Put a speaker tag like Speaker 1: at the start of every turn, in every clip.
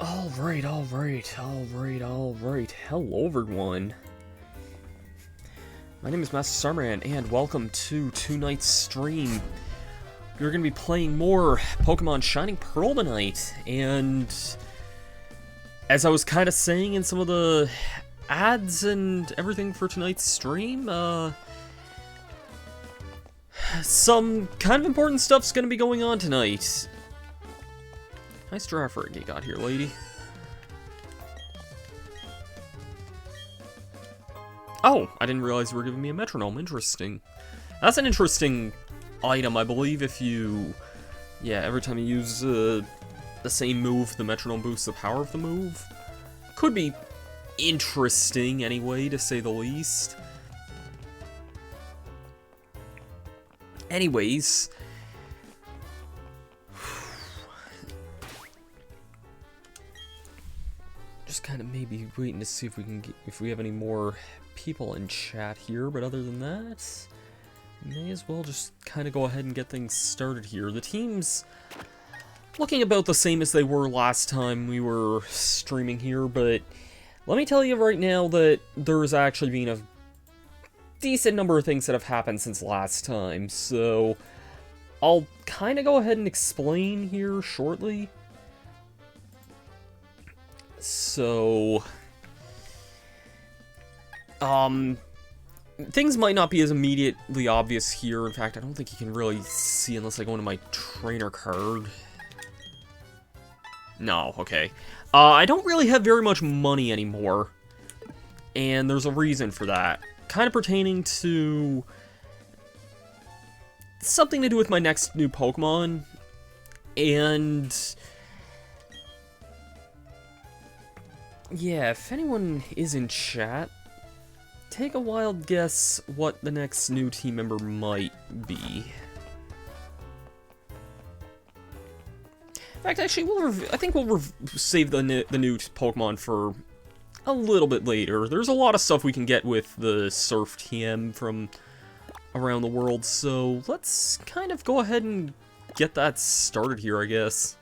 Speaker 1: Alright. Hello, everyone. My name is Masterstarman, and welcome to tonight's stream. We're going to be playing more Pokemon Shining Pearl tonight, and as I was kind of saying in some of the ads and everything for tonight's stream, some kind of important stuff's going to be going on tonight. Nice draft rig you got here, lady. Oh, I didn't realize you were giving me a metronome. Interesting. That's an interesting item, I believe, if you... Yeah, every time you use the same move, the metronome boosts the power of the move. Could be interesting, anyway, to say the least. Anyways... Just kind of maybe waiting to see if we can get, if we have any more people in chat here, but other than that, may as well just kind of go ahead and get things started here. The team's looking about the same as they were last time we were streaming here, but let me tell you right now that there's actually been a decent number of things that have happened since last time, so I'll kind of go ahead and explain here shortly. So, things might not be as immediately obvious here. In fact, I don't think you can really see unless I go into my trainer card. No, okay. I don't really have very much money anymore, and there's a reason for that. Kind of pertaining to something to do with my next new Pokemon, and... yeah, if anyone is in chat, take a wild guess what the next new team member might be. In fact, actually, I think we'll save the new Pokemon for a little bit later. There's a lot of stuff we can get with the Surf TM from around the world, so let's kind of go ahead and get that started here, I guess.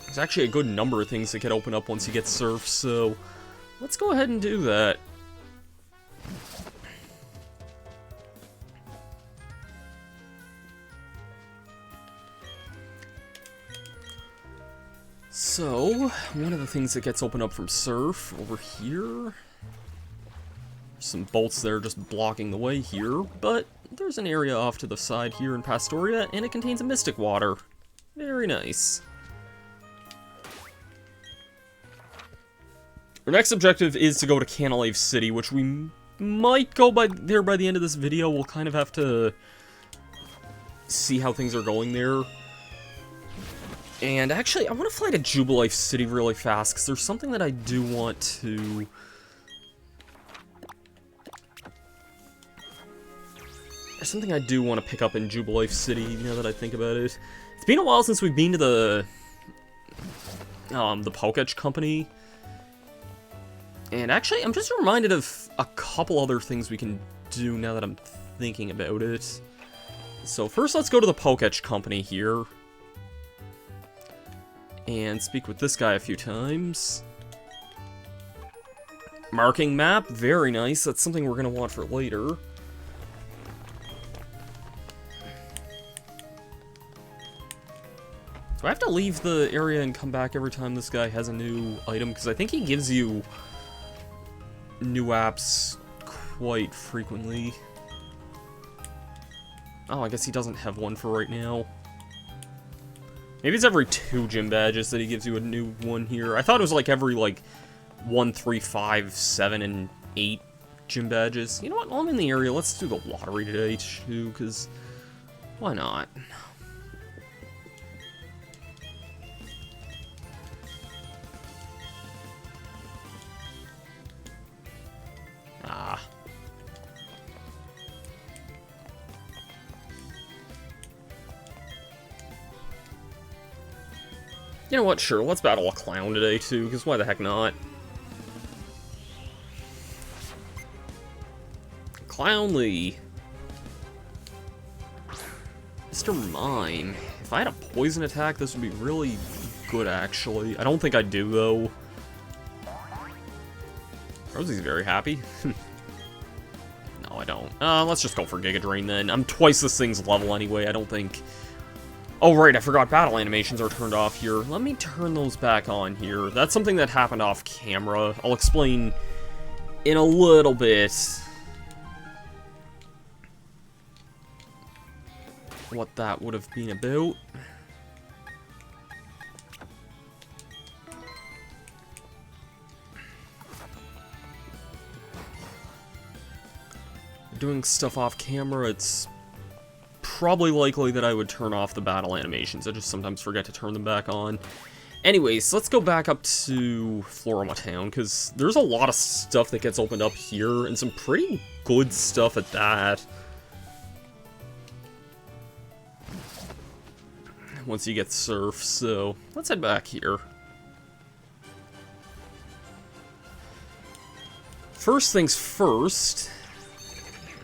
Speaker 1: There's actually a good number of things that can open up once you get Surf, so let's go ahead and do that. So, one of the things that gets opened up from Surf over here, some bolts there just blocking the way here, but there's an area off to the side here in Pastoria, and it contains a Mystic Water. Very nice. Our next objective is to go to Canalave City, which we might go there by the end of this video. We'll kind of have to see how things are going there. And actually, I want to fly to Jubilife City really fast, because there's something that I do want to... There's something I do want to pick up in Jubilife City, now that I think about it. It's been a while since we've been to the Pokémon company. And actually, I'm just reminded of a couple other things we can do now that I'm thinking about it. So first, let's go to the Pokémon company here. And speak with this guy a few times. Marking map, very nice. That's something we're going to want for later. Do I have to leave the area and come back every time this guy has a new item? Because I think he gives you new apps quite frequently. Oh, I guess he doesn't have one for right now. Maybe it's every 2 gym badges that he gives you a new one here. I thought it was like every, like, 1, 3, 5, 7, and 8 gym badges. You know what? While I'm in the area, let's do the lottery today, too, because why not? Ah. You know what, sure, let's battle a clown today, too, because why the heck not? Clownly. Mr. Mime. If I had a poison attack, this would be really good, actually. I don't think I do, though. Rosie's very happy. No, I don't. Let's just go for Giga Drain, then. I'm twice this thing's level anyway, I don't think... Oh, right, I forgot battle animations are turned off here. Let me turn those back on here. That's something that happened off camera. I'll explain in a little bit what that would have been about. Doing stuff off camera, it's probably likely that I would turn off the battle animations. I just sometimes forget to turn them back on. Anyways, let's go back up to Floroma Town, because there's a lot of stuff that gets opened up here, and some pretty good stuff at that. Once you get Surf, so let's head back here. First things first,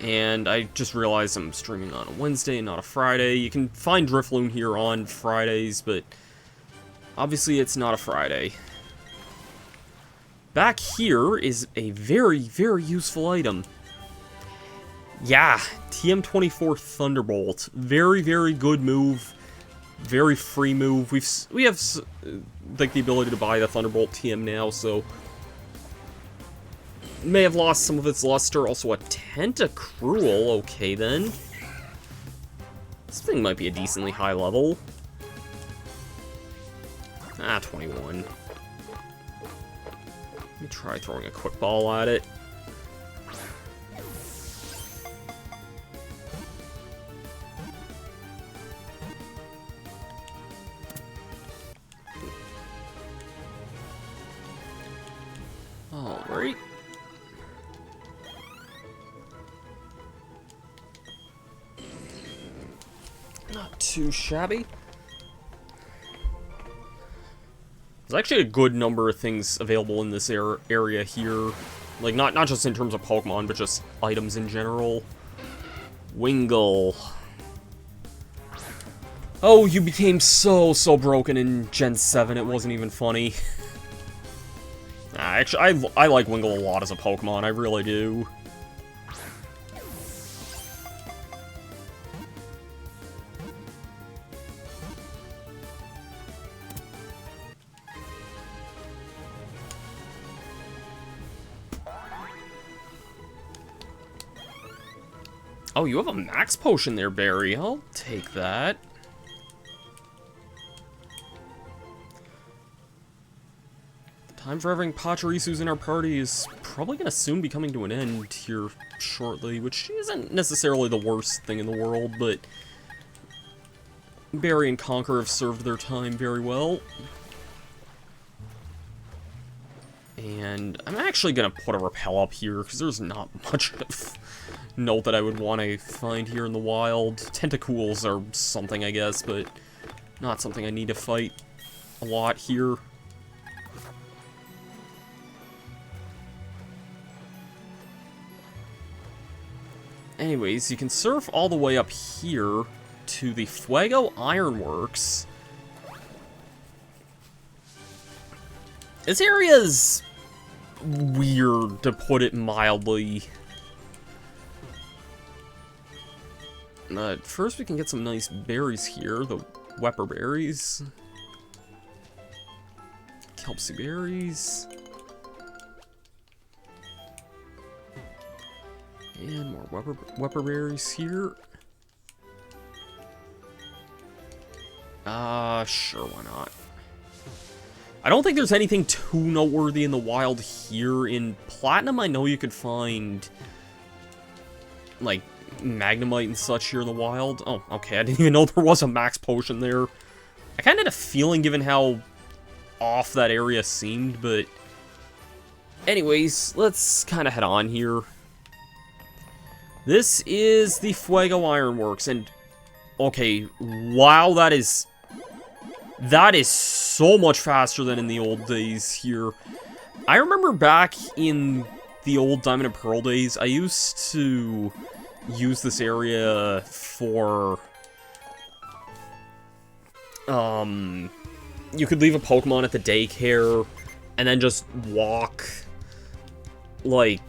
Speaker 1: and I just realized I'm streaming on a Wednesday and not a Friday. You can find Drifloon here on Fridays, but obviously it's not a Friday. Back here is a very, very useful item. Yeah, Tm24 Thunderbolt. Very, very good move. Very free move. We have like the ability to buy the Thunderbolt TM now, so may have lost some of its luster. Also a Tentacruel. Okay then. This thing might be a decently high level. Ah, 21. Let me try throwing a quick ball at it. Alright. Not too shabby. There's actually a good number of things available in this area here. Like, not just in terms of Pokemon, but just items in general. Wingull. Oh, you became so broken in Gen 7, it wasn't even funny. Actually, I like Wingull a lot as a Pokemon, I really do. Oh, you have a max potion there, Barry. I'll take that. The time for having Pachirisus in our party is probably going to soon be coming to an end here shortly, which isn't necessarily the worst thing in the world, but Barry and Conquer have served their time very well. And I'm actually going to put a Repel up here, because there's not much of note that I would want to find here in the wild. Tentacools are something, I guess, but not something I need to fight a lot here. Anyways, you can surf all the way up here to the Fuego Ironworks. This area's weird, to put it mildly. First we can get some nice berries here, the Wepper berries. Kelpsy berries. And more Wepper berries here. Sure, why not? I don't think there's anything too noteworthy in the wild here. In Platinum, I know you could find, like, Magnemite and such here in the wild. Oh, okay, I didn't even know there was a max potion there. I kind of had a feeling, given how off that area seemed, but anyways, let's kind of head on here. This is the Fuego Ironworks, and okay, wow, that is so much faster than in the old days here. I remember back in the old Diamond and Pearl days, I used to use this area for you could leave a Pokemon at the daycare and then just walk, like,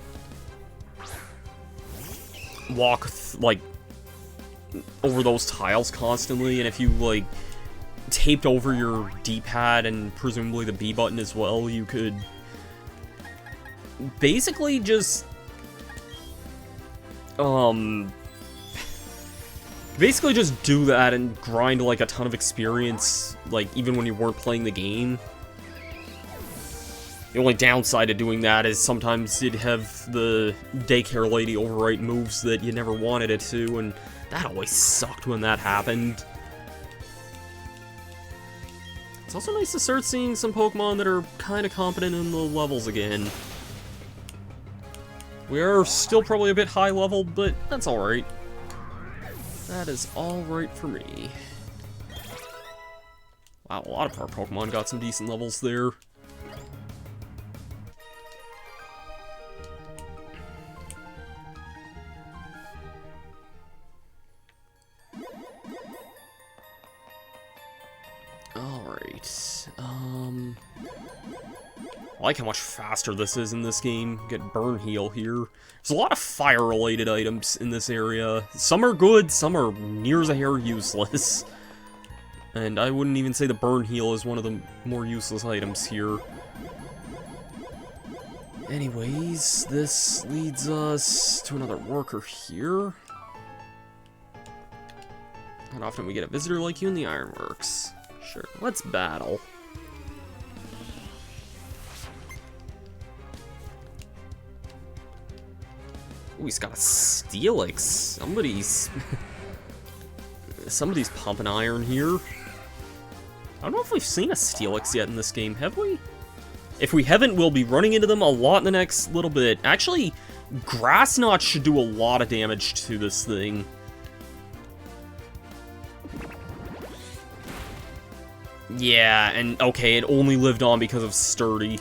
Speaker 1: over those tiles constantly, and if you, like, taped over your D-pad and presumably the B button as well, you could basically just, basically just do that and grind, like, a ton of experience, like, even when you weren't playing the game. The only downside to doing that is sometimes you'd have the daycare lady overwrite moves that you never wanted it to, and that always sucked when that happened. It's also nice to start seeing some Pokemon that are kind of competent in the levels again. We are still probably a bit high level, but that's alright. That is alright for me. Wow, a lot of our Pokemon got some decent levels there. Alright, I like how much faster this is in this game. Get Burn Heal here. There's a lot of fire-related items in this area. Some are good, some are near as a hair useless. And I wouldn't even say the Burn Heal is one of the more useless items here. Anyways, this leads us to another worker here. Not often we get a visitor like you in the Ironworks. Sure, let's battle. Ooh, he's got a Steelix. Somebody's pumping iron here. I don't know if we've seen a Steelix yet in this game, have we? If we haven't, we'll be running into them a lot in the next little bit. Actually, Grass Knot should do a lot of damage to this thing. Yeah, and okay, it only lived on because of Sturdy.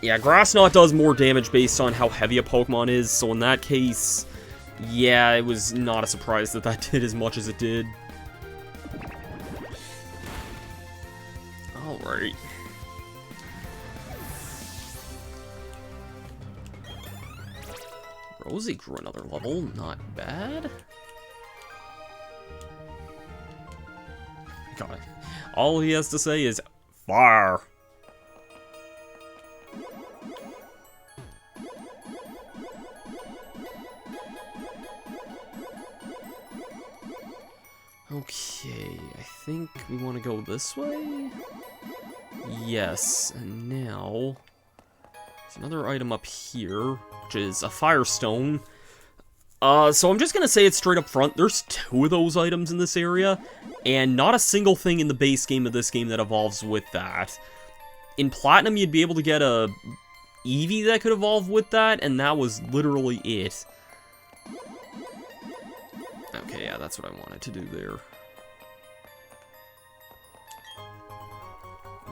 Speaker 1: Yeah, Grass Knot does more damage based on how heavy a Pokemon is, so in that case, yeah, it was not a surprise that that did as much as it did. Alright. Rosie grew another level, not bad. God. All he has to say is, fire! Okay, I think we want to go this way? Yes, and now there's another item up here, which is a Firestone. So I'm just gonna say it straight up front, there's 2 of those items in this area, and not a single thing in the base game of this game that evolves with that. In Platinum, you'd be able to get a Eevee that could evolve with that, and that was literally it. Okay, yeah, that's what I wanted to do there.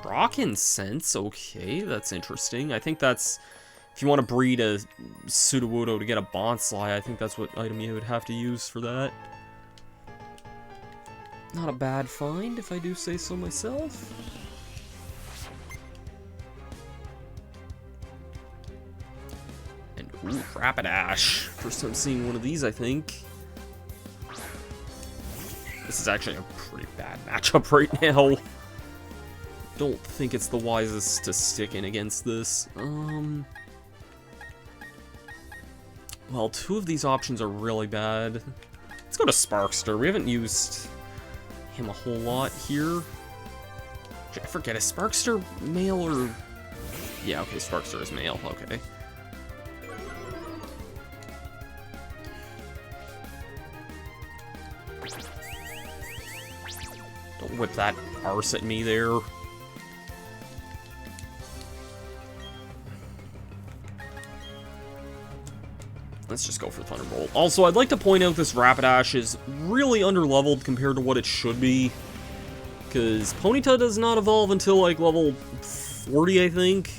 Speaker 1: Rock Incense, okay, that's interesting. I think that's, if you want to breed a Sudowoodo to get a Bonsly, I think that's what item you would have to use for that. Not a bad find, if I do say so myself. And, ooh, Rapidash. First time seeing one of these, I think. This is actually a pretty bad matchup right now. Don't think it's the wisest to stick in against this. Well, 2 of these options are really bad. Let's go to Sparkster. We haven't used him a whole lot here. I forget, is Sparkster male or... Yeah, okay, Sparkster is male, okay. Don't whip that arse at me there. Let's just go for Thunderbolt. Also, I'd like to point out this Rapidash is really underleveled compared to what it should be. Because Ponyta does not evolve until, like, level 40, I think.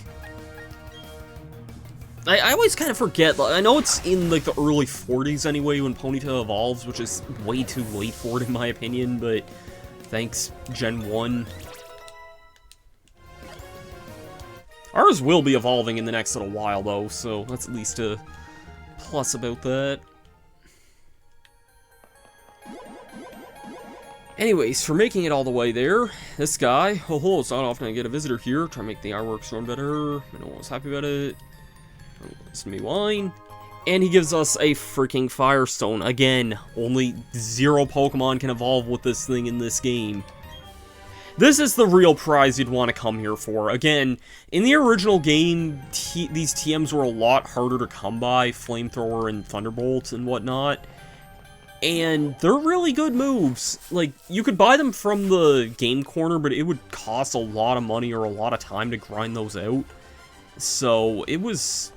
Speaker 1: I always kind of forget. I know it's in, like, the early 40s anyway when Ponyta evolves, which is way too late for it, in my opinion, but thanks, Gen 1. Ours will be evolving in the next little while, though, so that's at least a plus about that. Anyways, for making it all the way there, this guy, oh, it's not often I get a visitor here, try to make the Ironworks run better, I know I was happy about it, listen to me whine, and he gives us a freaking Firestone. Again, only 0 Pokemon can evolve with this thing in this game. This is the real prize you'd want to come here for. Again, in the original game, these TMs were a lot harder to come by, Flamethrower and Thunderbolt and whatnot. And they're really good moves. Like, you could buy them from the game corner, but it would cost a lot of money or a lot of time to grind those out. So, it was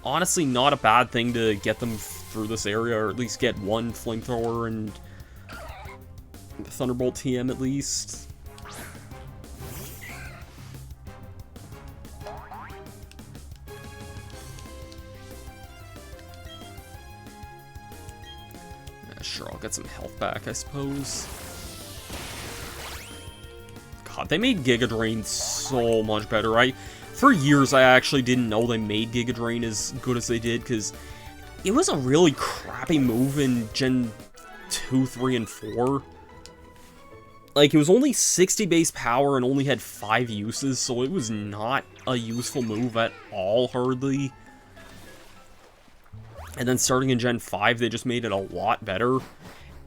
Speaker 1: honestly not a bad thing to get them through this area, or at least get one Flamethrower and Thunderbolt TM at least. Sure, I'll get some health back, I suppose. God, they made Giga Drain so much better. For years, I actually didn't know they made Giga Drain as good as they did, because it was a really crappy move in Gen 2, 3, and 4. Like, it was only 60 base power and only had 5 uses, so it was not a useful move at all, hardly. And then starting in Gen 5, they just made it a lot better.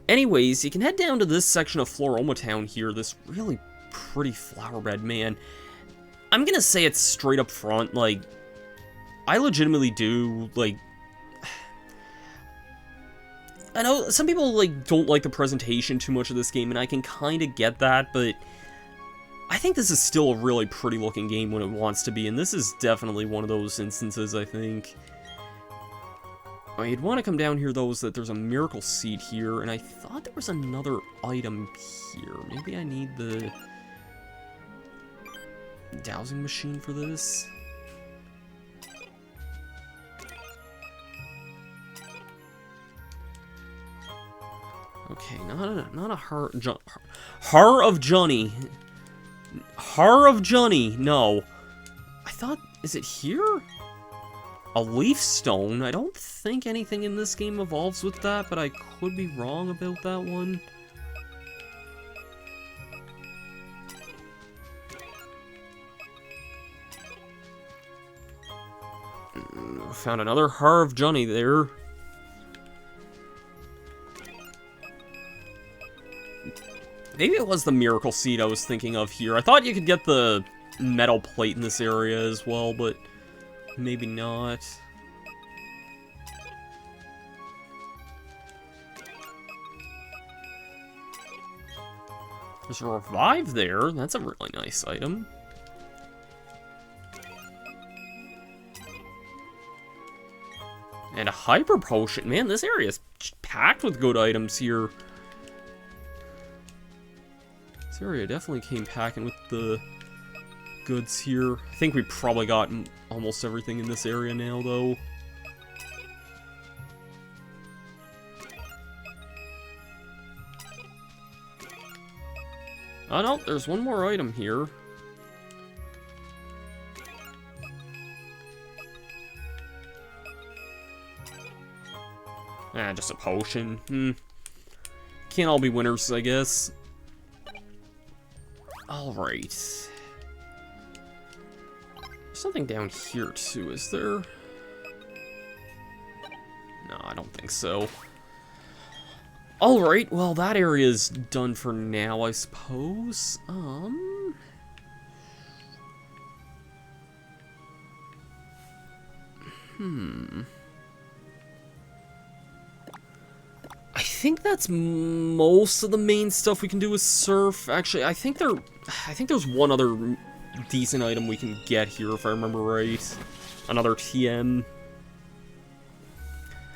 Speaker 1: Anyways, you can head down to this section of Floroma Town here, this really pretty flower bed, man. I'm gonna say it's straight up front, like, I legitimately do, like, I know some people, like, don't like the presentation too much of this game, and I can kind of get that, but I think this is still a really pretty looking game when it wants to be, and this is definitely one of those instances, I think. You'd want to come down here, though, is that there's a Miracle Seed here, and I thought there was another item here. Maybe I need the dowsing machine for this? Okay, not a Har of Johnny. Har of Johnny, no. I thought, is it here? A Leaf Stone? I don't think anything in this game evolves with that, but I could be wrong about that one. Found another Har of Johnny there. Maybe it was the Miracle Seed I was thinking of here. I thought you could get the metal plate in this area as well, but maybe not. There's a Revive there. That's a really nice item. And a Hyper Potion. Man, this area is packed with good items here. This area definitely came packing with the goods here. I think we probably got almost everything in this area now, though. Oh no, there's one more item here. Ah, just a potion. Can't all be winners, I guess. Alright. There's something down here, too, is there? No, I don't think so. Alright, well, that area's done for now, I suppose. I think that's most of the main stuff we can do with Surf. Actually, I think there's one other decent item we can get here, if I remember right. Another TM.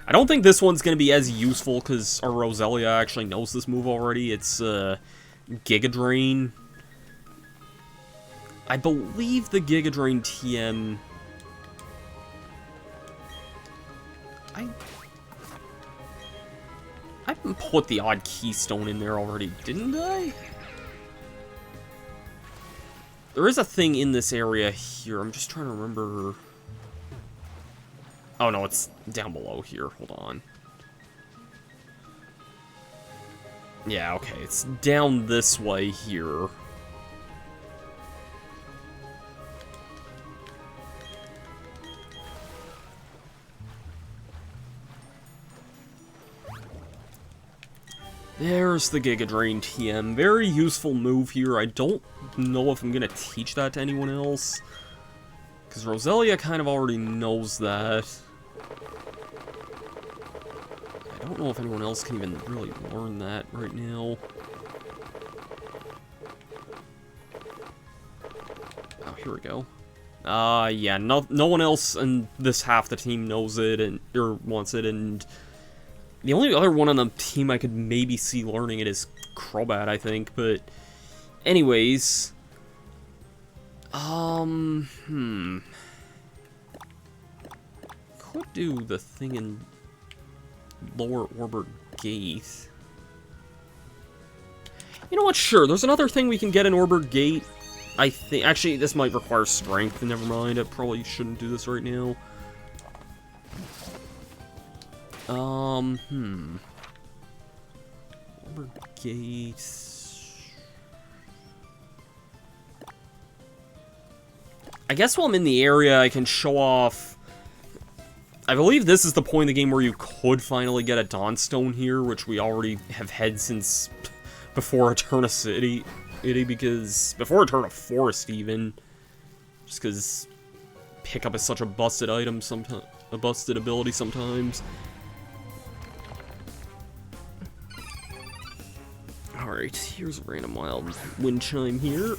Speaker 1: I don't think this one's going to be as useful, because our Roselia actually knows this move already. It's, Giga Drain. I believe the Giga Drain TM... I put the odd keystone in there already, didn't I? There is a thing in this area here. I'm just trying to remember... Oh, no, it's down below here. Hold on. Yeah, okay. It's down this way here. There's the Giga Drain TM. Very useful move here. I don't know if I'm going to teach that to anyone else. Because Roselia kind of already knows that. I don't know if anyone else can even really learn that right now. Oh, here we go. Yeah, no one else in this half the team knows it, or wants it, and... The only other one on the team I could maybe see learning it is Crobat, I think, but... Anyways... Could do the thing in Lower Orbit Gate. You know what, sure, there's another thing we can get in Orbit Gate. I think... Actually, this might require strength, never mind, I probably shouldn't do this right now. Orbit Gate... I guess while I'm in the area, I can show off... I believe this is the point in the game where you could finally get a Dawnstone here, which we already have had since before Eterna City, because... Before Eterna Forest, even. Just because pickup is such a busted item sometimes, a busted ability sometimes. Alright, here's a random wild wind chime here.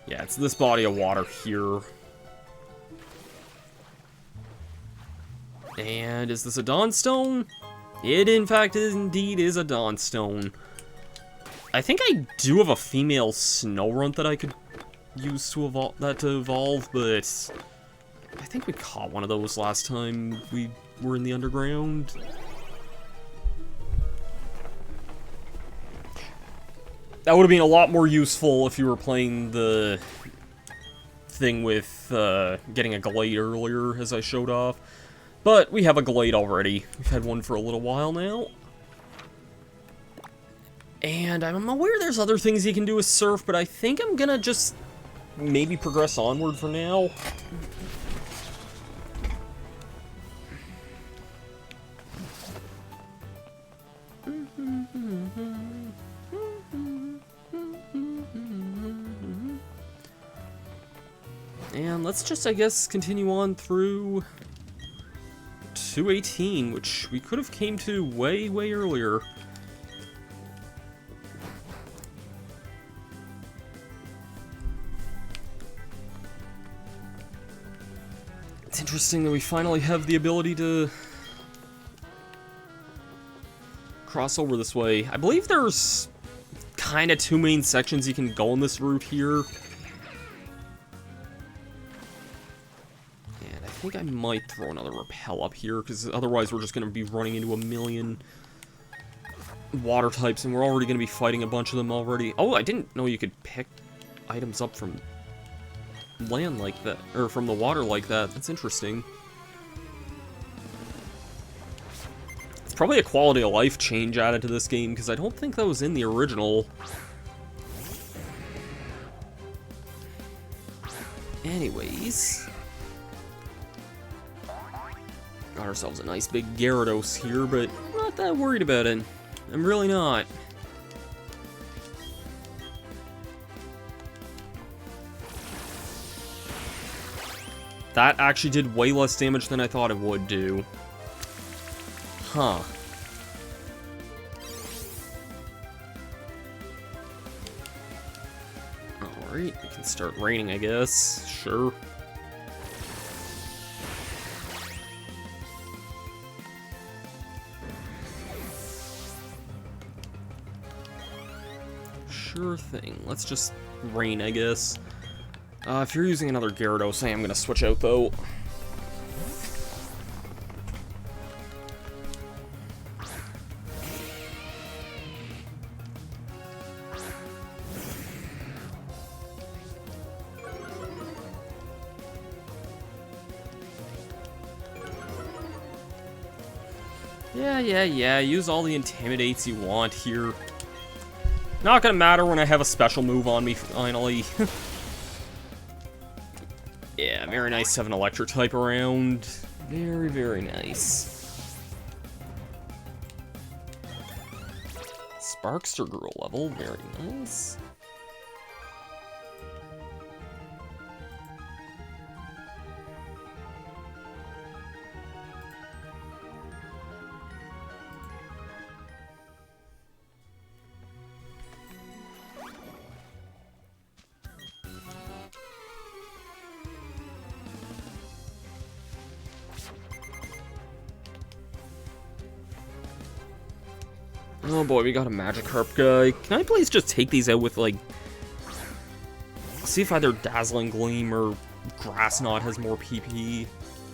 Speaker 1: Yeah, it's this body of water here. And is this a Dawnstone? It, in fact, indeed is a Dawnstone. I think I do have a female Snorunt that I could use to evolve, but I think we caught one of those last time we were in the underground. That would have been a lot more useful if you were playing the thing with getting a Glade earlier, as I showed off. But we have a Glade already. We've had one for a little while now. And I'm aware there's other things you can do with Surf, but I think I'm gonna just maybe progress onward for now. And let's just, I guess, continue on through 218, which we could have came to way, way earlier. It's interesting that we finally have the ability to cross over this way. I believe there's kind of two main sections you can go on this route here. And I think I might throw another repel up here, because otherwise we're just going to be running into a million water types, and we're already going to be fighting a bunch of them already. Oh, I didn't know you could pick items up from land like that, or from the water like that. That's interesting. It's probably a quality of life change added to this game, because I don't think that was in the original. Anyways, got ourselves a nice big Gyarados here, but I'm not that worried about it. I'm really not. That actually did way less damage than I thought it would do. Huh. Alright, we can start raining, I guess. Sure. Sure thing. Let's just rain, I guess. If you're using another Gyarados, I am going to switch out, though. Yeah, use all the intimidates you want here. Not gonna matter when I have a special move on me, finally. Yeah, very nice to have an electric type around. Very, very nice. Sparkster Girl level, very nice. Oh boy, we got a Magikarp guy. Can I please just take these out with, like... See if either Dazzling Gleam or Grass Knot has more PP. I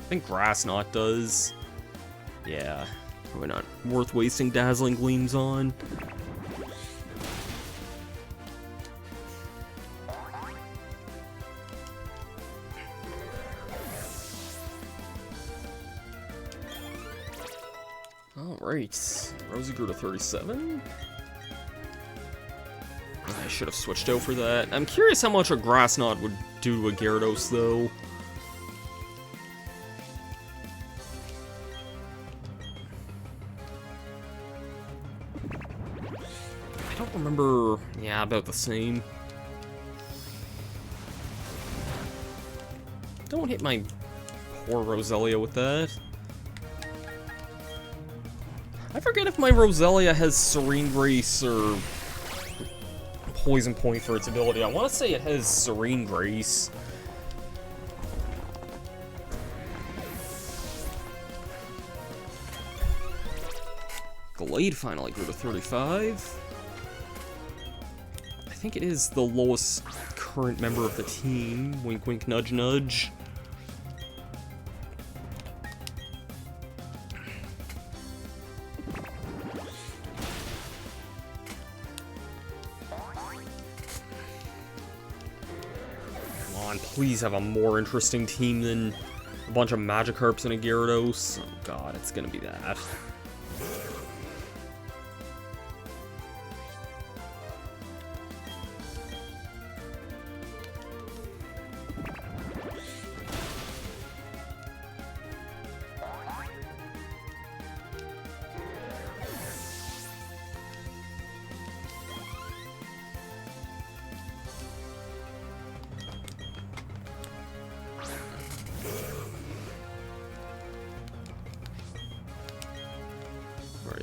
Speaker 1: think Grass Knot does. Yeah, probably not worth wasting Dazzling Gleams on. Alright, Rosie grew to 37. I should have switched out for that. I'm curious how much a Grass Knot would do to a Gyarados, though. I don't remember... Yeah, about the same. Don't hit my poor Roselia with that. I forget if my Roselia has Serene Grace or Poison Point for its ability. I want to say it has Serene Grace. Glade finally grew to 35. I think it is the lowest current member of the team. Wink, wink, nudge, nudge. Please have a more interesting team than a bunch of Magikarps and a Gyarados. Oh god, it's gonna be that.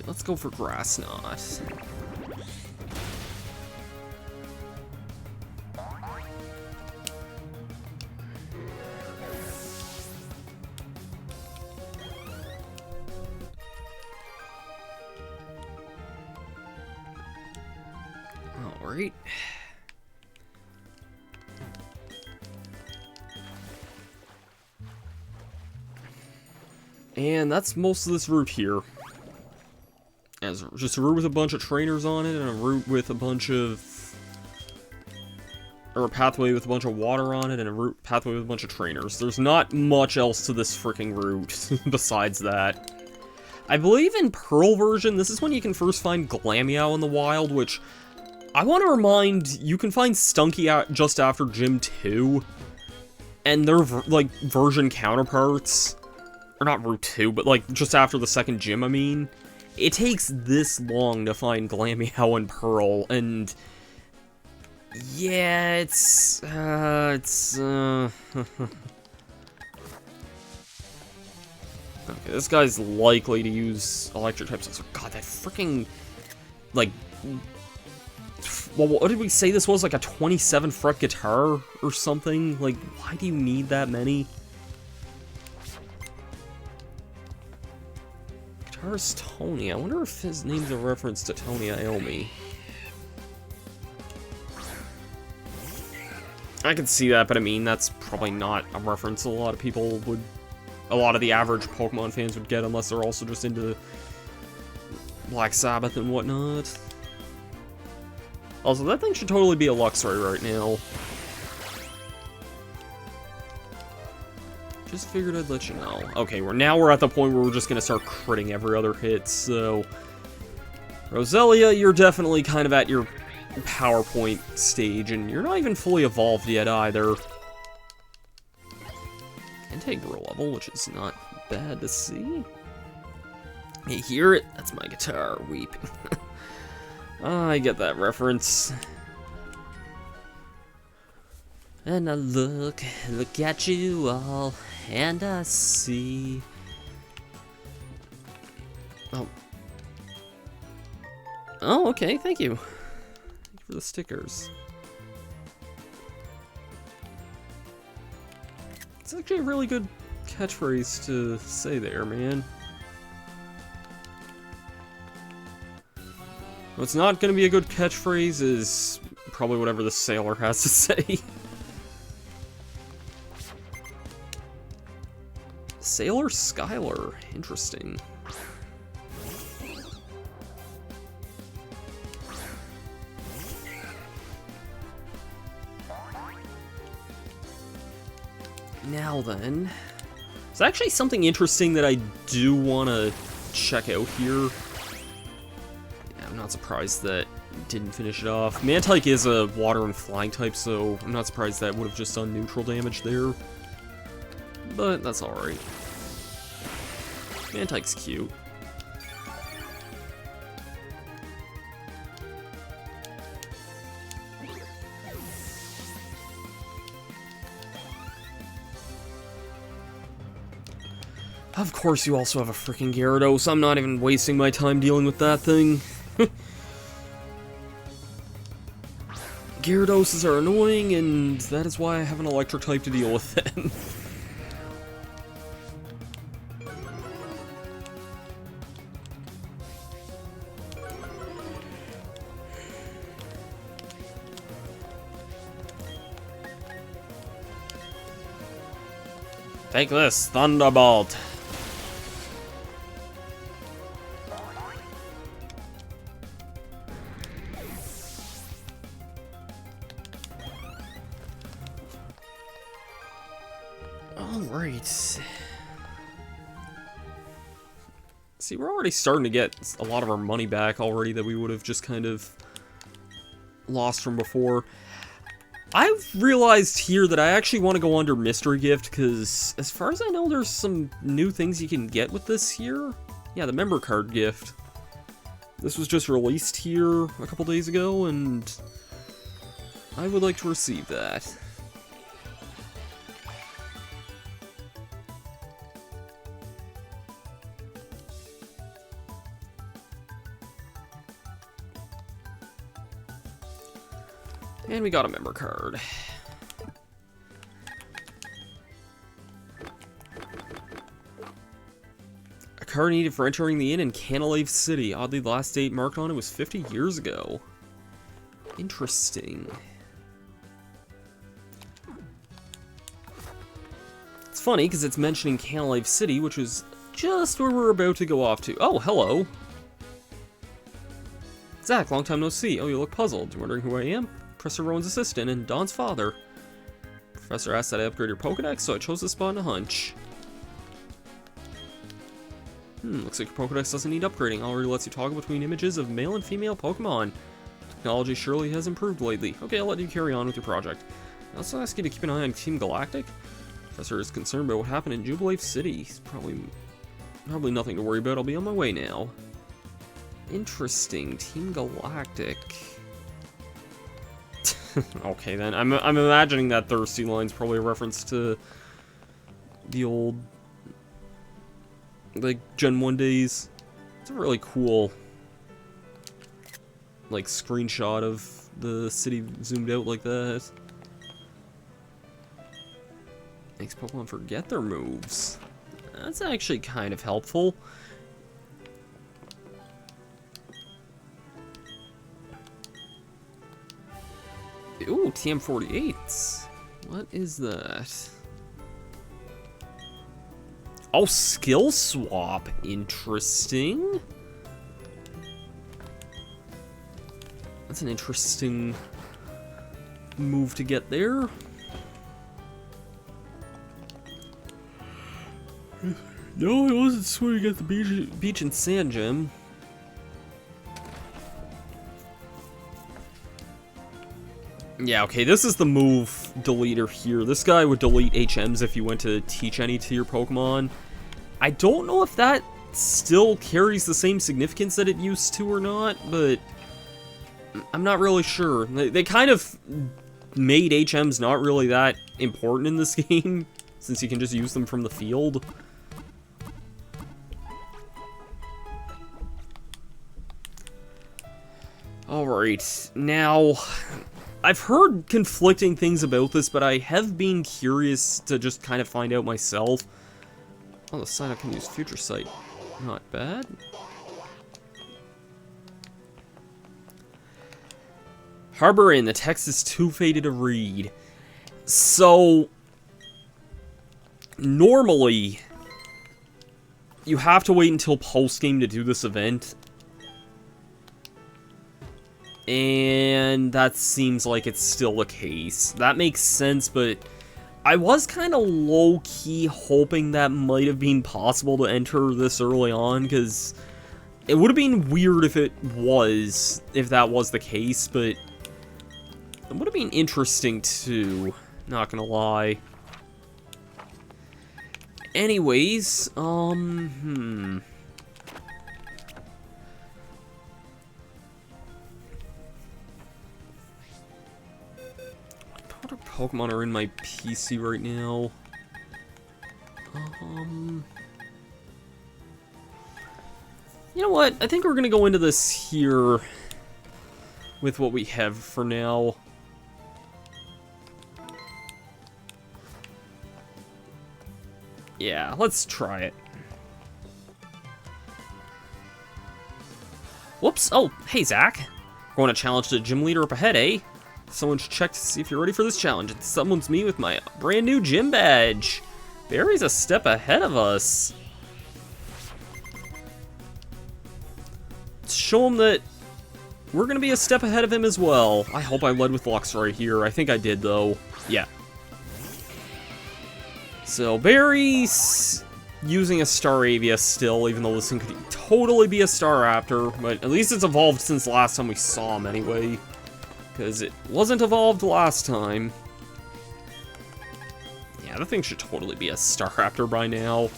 Speaker 1: Let's go for Grass Knot. Alright. And that's most of this route here. As just a route with a bunch of trainers on it, and a route with a bunch of... Or a pathway with a bunch of water on it, and a pathway with a bunch of trainers. There's not much else to this freaking route besides that. I believe in Pearl version, this is when you can first find Glameow in the wild, which... I want to remind, you can find Stunky out just after Gym 2. And they're, like, version counterparts. Or not Route 2, but, like, just after the second gym, I mean. It takes this long to find Glameow and Pearl, and... Yeah, it's... Okay, this guy's likely to use electric types. So, God, that freaking... Like... Well, what did we say this was? Like a 27-fret guitar or something? Like, why do you need that many? Guitarist Tony. I wonder if his name's a reference to Tony Iommi. I can see that, but I mean, that's probably not a reference a lot of people would... A lot of the average Pokemon fans would get, unless they're also just into Black Sabbath and whatnot. Also, that thing should totally be a Luxray right now. Just figured I'd let you know. Okay, we're at the point where we're just gonna start critting every other hit, so... Roselia, you're definitely kind of at your PowerPoint stage, and you're not even fully evolved yet either. Can take grow level, which is not bad to see. You hear it? That's my guitar weeping. I get that reference. And I look at you all, and I see... Oh, okay, thank you. Thank you for the stickers. It's actually a really good catchphrase to say there, man. What's not going to be a good catchphrase is probably whatever the sailor has to say. Sailor Skylar. Interesting. Now then, there's actually something interesting that I do want to check out here. Yeah, I'm not surprised that didn't finish it off. Mantike is a water and flying type, so I'm not surprised that would have just done neutral damage there. But that's alright. Mantike's cute. Of course you also have a freaking Gyarados. I'm not even wasting my time dealing with that thing. Gyaradoses are annoying, and that is why I have an electric type to deal with them. Take this, Thunderbolt! Alright. See, we're already starting to get a lot of our money back already that we would have just kind of lost from before. I've realized here that I actually want to go under Mystery Gift, because as far as I know, there's some new things you can get with this here. Yeah, the member card gift. This was just released here a couple days ago, and I would like to receive that. And we got a member card. A card needed for entering the inn in Canalave City. Oddly, the last date marked on it was 50 years ago. Interesting. It's funny, because it's mentioning Canalave City, which is just where we're about to go off to. Oh, hello. Zach, long time no see. Oh, you look puzzled. Wondering who I am? Professor Rowan's assistant and Don's father. Professor asked that I upgrade your Pokédex, so I chose this spot on a hunch. Looks like your Pokédex doesn't need upgrading. Already lets you toggle between images of male and female Pokemon. Technology surely has improved lately. Okay, I'll let you carry on with your project. I also ask you to keep an eye on Team Galactic. Professor is concerned about what happened in Jubilee City. Probably nothing to worry about. I'll be on my way now. Interesting. Team Galactic. Okay then, I'm imagining that Thirsty line's probably a reference to the old, like, Gen 1 days. It's a really cool, like, screenshot of the city zoomed out like that. Makes Pokemon forget their moves. That's actually kind of helpful. Ooh, TM48. What is that? Oh, skill swap. Interesting. That's an interesting move to get there. No, I wasn't swimming at the beach and sand gym. Yeah, okay, this is the move deleter here. This guy would delete HMs if you went to teach any to your Pokemon. I don't know if that still carries the same significance that it used to or not, but I'm not really sure. They kind of made HMs not really that important in this game, since you can just use them from the field. Alright, now, I've heard conflicting things about this, but I have been curious to just kind of find out myself. Oh, the sign up can use Future Sight. Not bad. Harbor Inn, the text is too faded to read. So, normally, you have to wait until post-game to do this event. And that seems like it's still the case. That makes sense, but I was kind of low-key hoping that might have been possible to enter this early on, because it would have been weird if if that was the case, but it would have been interesting too, not gonna lie. Anyways, What Pokemon are in my PC right now? You know what? I think we're gonna go into this here with what we have for now. Yeah, let's try it. Whoops! Oh, hey Zach! Going to challenge the gym leader up ahead, eh? Someone should check to see if you're ready for this challenge. It's someone's me with my brand new gym badge. Barry's a step ahead of us. Let's show him that we're gonna be a step ahead of him as well. I hope I led with Lux right here. I think I did though. Yeah. So Barry's using a Staravia still, even though this thing could totally be a Staraptor, but at least it's evolved since last time we saw him anyway. Because it wasn't evolved last time. Yeah, the thing should totally be a Staraptor by now.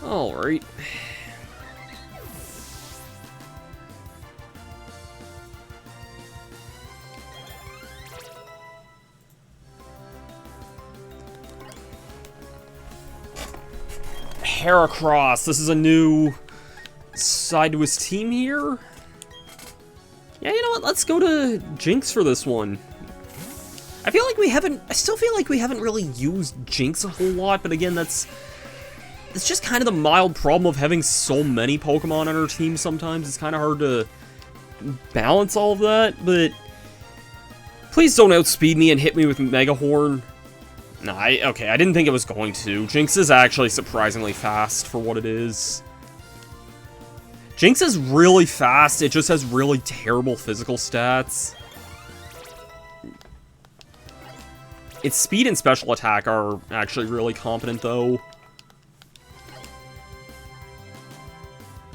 Speaker 1: Alright. Heracross, this is a new side to his team here. Yeah, you know what? Let's go to Jinx for this one. I still feel like we haven't really used Jinx a whole lot, but again, it's just kind of the mild problem of having so many Pokemon on our team sometimes. It's kind of hard to balance all of that, but please don't outspeed me and hit me with Mega Horn. No, okay, I didn't think it was going to. Jinx is actually surprisingly fast for what it is. Jinx is really fast, it just has really terrible physical stats. Its speed and special attack are actually really competent, though.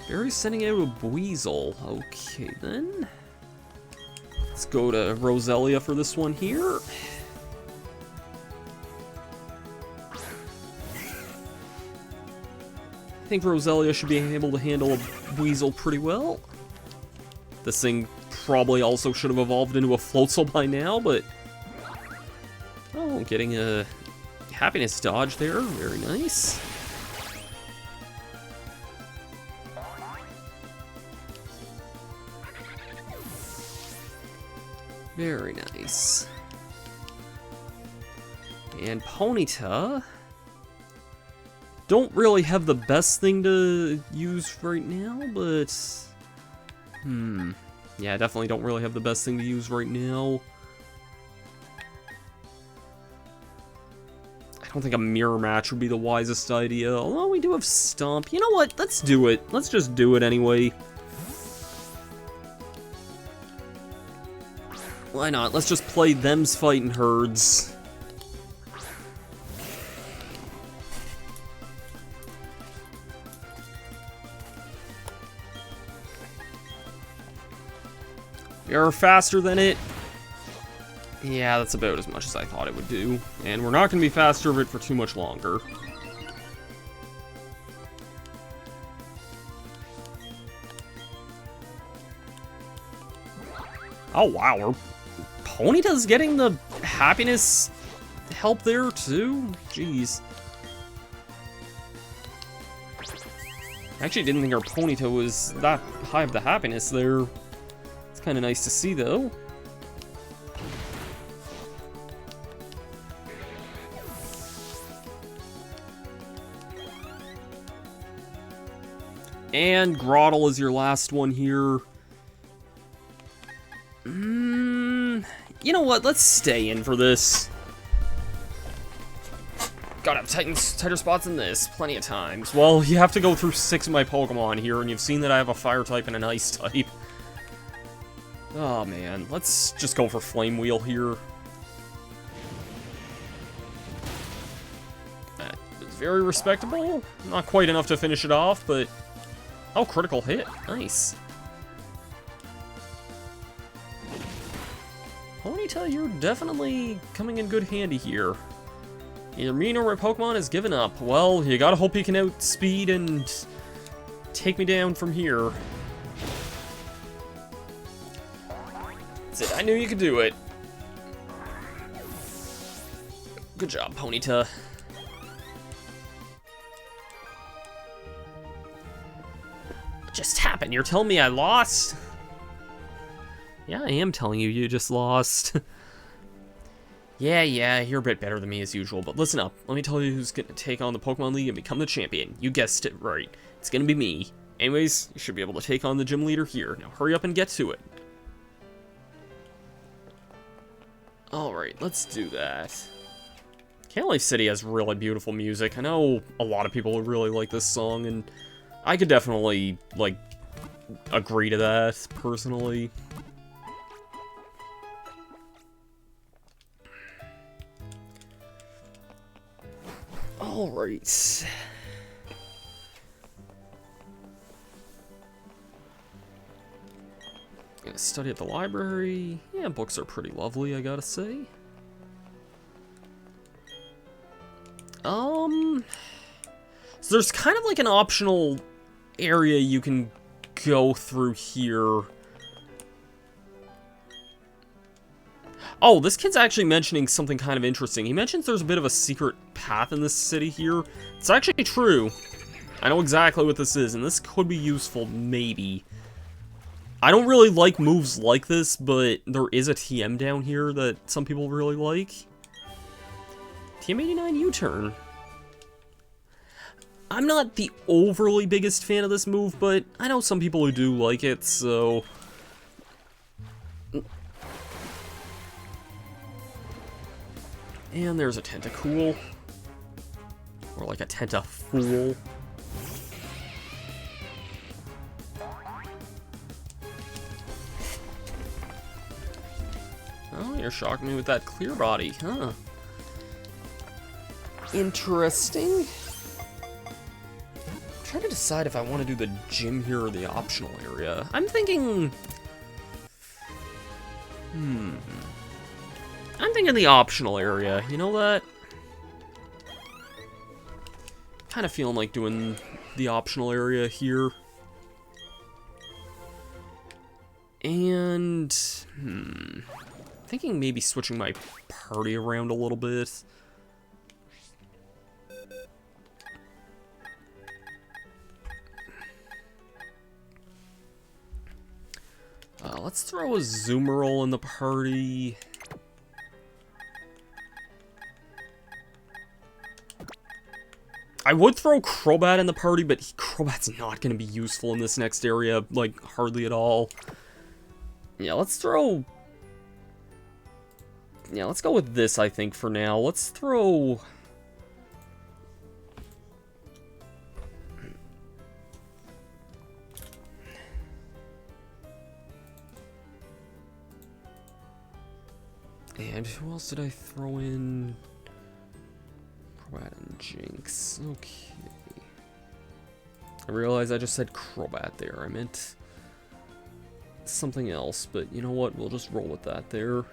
Speaker 1: Barry's sending out a Weasel. Okay, then. Let's go to Roselia for this one here. I think Roselia should be able to handle a Weasel pretty well. This thing probably also should have evolved into a Floatzel by now, but... Oh, getting a Happiness Dodge there. Very nice. Very nice. And Ponyta... Don't really have the best thing to use right now, but... Yeah, definitely don't really have the best thing to use right now. I don't think a mirror match would be the wisest idea, although we do have Stomp. You know what? Let's do it. Let's just do it anyway. Why not? Let's just play them's fighting herds. We are faster than it. Yeah, that's about as much as I thought it would do. And we're not going to be faster of it for too much longer. Oh, wow. Our Ponyta's getting the happiness help there, too? Jeez. I actually didn't think our Ponyta was that high of the happiness there. It's kind of nice to see, though. And Groddle is your last one here. You know what? Let's stay in for this. Gotta have tighter spots than this plenty of times. Well, you have to go through 6 of my Pokemon here, and you've seen that I have a Fire type and an Ice type. Oh, man. Let's just go for Flame Wheel here. That is very respectable. Not quite enough to finish it off, but... Oh, critical hit. Nice. Ponyta, you're definitely coming in good handy here. Either me or my Pokemon has given up. Well, you gotta hope he can outspeed and take me down from here. That's it. I knew you could do it. Good job, Ponyta. What just happened? You're telling me I lost? Yeah, I am telling you, you just lost. Yeah, you're a bit better than me as usual, but listen up. Let me tell you who's gonna take on the Pokemon League and become the champion. You guessed it right. It's gonna be me. Anyways, you should be able to take on the gym leader here. Now hurry up and get to it. Alright, let's do that. Canalave City has really beautiful music. I know a lot of people really like this song, and I could definitely, like, agree to that, personally. Alright. Gonna study at the library. Yeah, books are pretty lovely, I gotta say. So there's kind of like an optional area you can go through here. Oh, this kid's actually mentioning something kind of interesting. He mentions there's a bit of a secret path in this city here. It's actually true. I know exactly what this is, and this could be useful, maybe. I don't really like moves like this, but there is a TM down here that some people really like. TM89 U-turn. I'm not the overly biggest fan of this move, but I know some people who do like it, so... And there's a Tentacool. Or like a Tentafool. Oh, you're shocking me with that clear body, huh? Interesting. I'm trying to decide if I want to do the gym here or the optional area. I'm thinking... I'm thinking the optional area, you know that? Kind of feeling like doing the optional area here. And, thinking maybe switching my party around a little bit. Let's throw a Zoomerol in the party. I would throw Crobat in the party, but Crobat's not going to be useful in this next area, like, hardly at all. Yeah, let's throw... Yeah, let's go with this, I think, for now. Let's throw... And who else did I throw in? Crobat and Jinx. Okay. I realize I just said Crobat there. I meant something else, but you know what? We'll just roll with that there.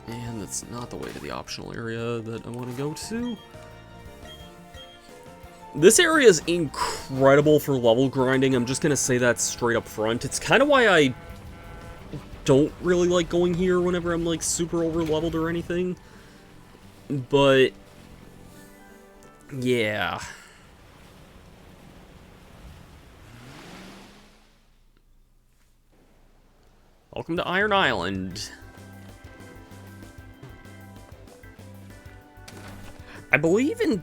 Speaker 1: And that's not the way to the optional area that I want to go to. This area is incredible for level grinding. I'm just going to say that straight up front. It's kind of why I don't really like going here whenever I'm like super over leveled or anything. But yeah. Welcome to Iron Island. I believe in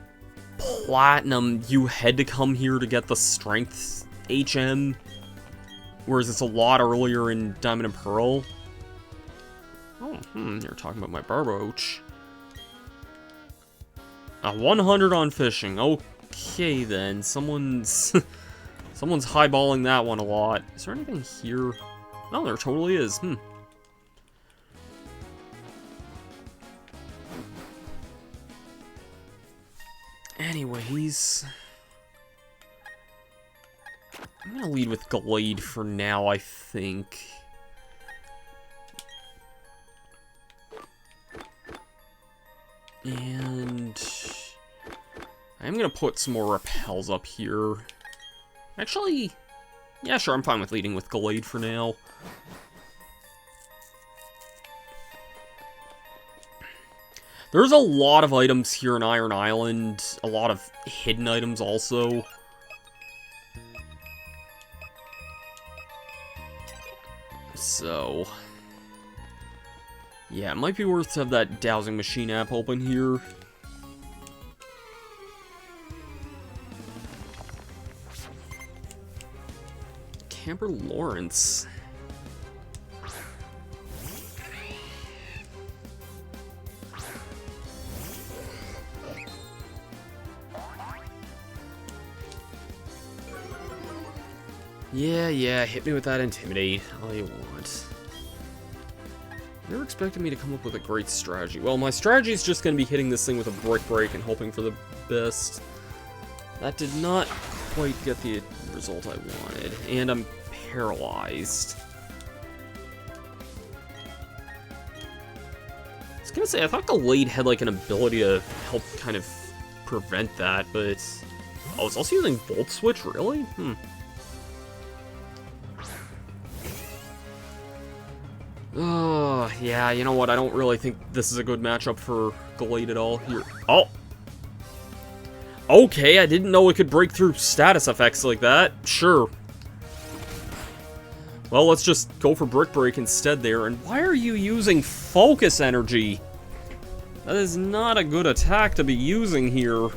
Speaker 1: Platinum, you had to come here to get the Strength HM, whereas it's a lot earlier in Diamond and Pearl. Oh, you're talking about my Barboach. 100 on fishing. Okay, then. Someone's highballing that one a lot. Is there anything here? Oh, there totally is. Anyways, I'm gonna lead with Glade for now, I think. And I'm gonna put some more repels up here. Actually, yeah, sure, I'm fine with leading with Glade for now. There's a lot of items here in Iron Island, a lot of hidden items also. So, yeah, it might be worth to have that dowsing machine app open here. Camper Lawrence. Yeah, hit me with that Intimidate, all you want. Never expected me to come up with a great strategy. Well, my strategy is just going to be hitting this thing with a Brick Break and hoping for the best. That did not quite get the result I wanted, and I'm paralyzed. I was going to say, I thought Glade had like an ability to help kind of prevent that, but... Oh, it's also using Volt Switch, really? Oh, yeah, you know what? I don't really think this is a good matchup for Glade at all here. Oh! Okay, I didn't know it could break through status effects like that. Sure. Well, let's just go for Brick Break instead there. And why are you using Focus Energy? That is not a good attack to be using here.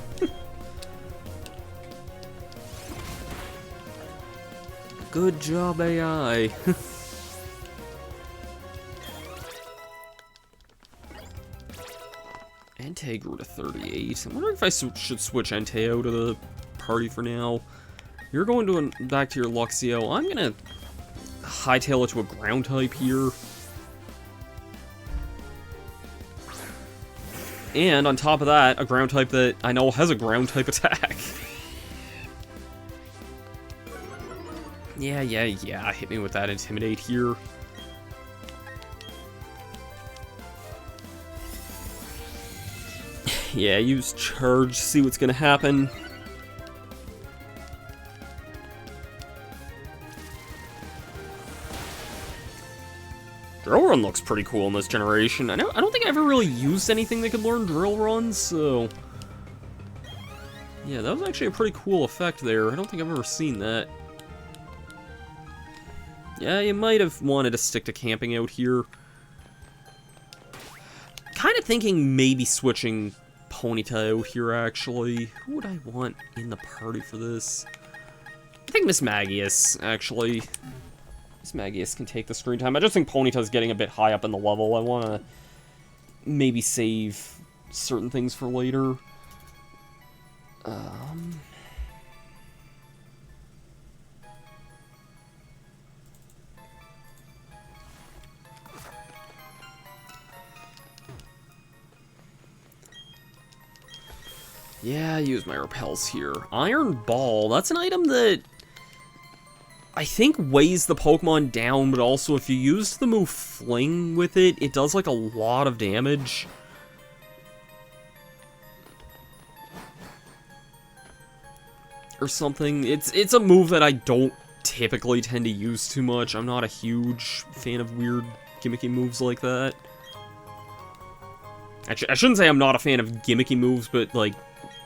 Speaker 1: Good job, AI. Entei grew to 38. I'm wondering if I should switch Entei out of the party for now. You're going to back to your Luxio. I'm going to hightail it to a ground type here. And on top of that, a ground type that I know has a ground type attack. Yeah, hit me with that Intimidate here. Yeah, use Charge, see what's gonna happen. Drill Run looks pretty cool in this generation. I don't think I ever really used anything that could learn Drill Run, so... Yeah, that was actually a pretty cool effect there. I don't think I've ever seen that. Yeah, you might have wanted to stick to camping out here. Kind of thinking maybe switching Ponyta out here, actually. Who would I want in the party for this? I think Miss Magius, actually. Miss Magius can take the screen time. I just think Ponyta's getting a bit high up in the level. I want to maybe save certain things for later. Yeah, use my repels here. Iron Ball, that's an item that I think weighs the Pokemon down, but also if you use the move Fling with it, it does like a lot of damage. Or something. It's a move that I don't typically tend to use too much. I'm not a huge fan of weird gimmicky moves like that. Actually, I shouldn't say I'm not a fan of gimmicky moves, but like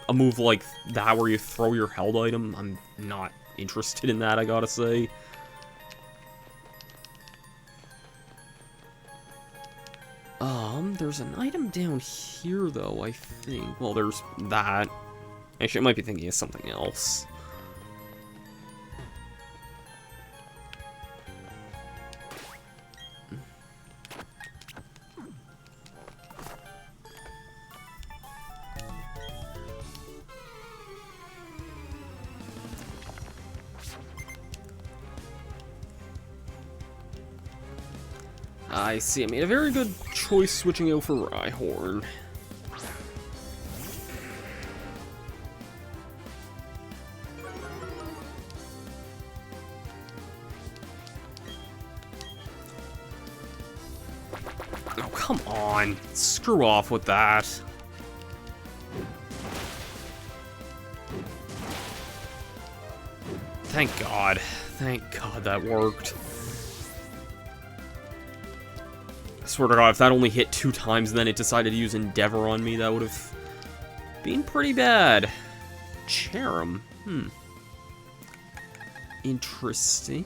Speaker 1: a move like that where you throw your held item, I'm not interested in that, I gotta say. There's an item down here, though, I think. Well, there's that. Actually, I might be thinking of something else. I see, I made a very good choice switching out for Rhyhorn. Oh, come on. Screw off with that. Thank God. Thank God that worked. I swear to God, if that only hit 2 times and then it decided to use Endeavor on me, that would have been pretty bad. Cherim. Interesting.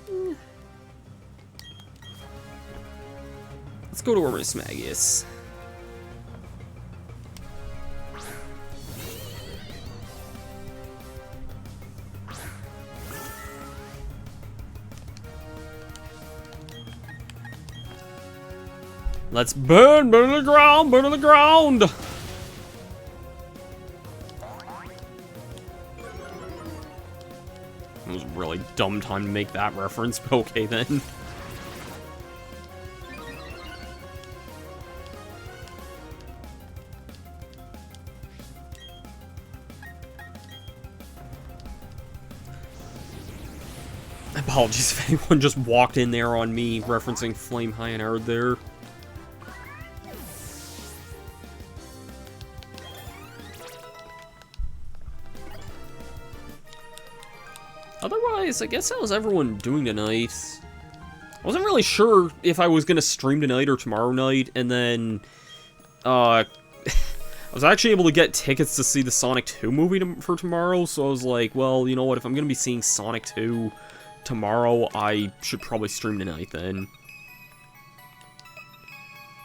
Speaker 1: Let's go to Orismagus. Let's burn to the ground, burn to the ground! It was a really dumb time to make that reference, but okay then. Apologies if anyone just walked in there on me referencing Flame Hyanard there. Otherwise, I guess how's everyone doing tonight? I wasn't really sure if I was gonna stream tonight or tomorrow night, and then, I was actually able to get tickets to see the Sonic 2 movie for tomorrow, so I was like, well, you know what, if I'm gonna be seeing Sonic 2 tomorrow, I should probably stream tonight then.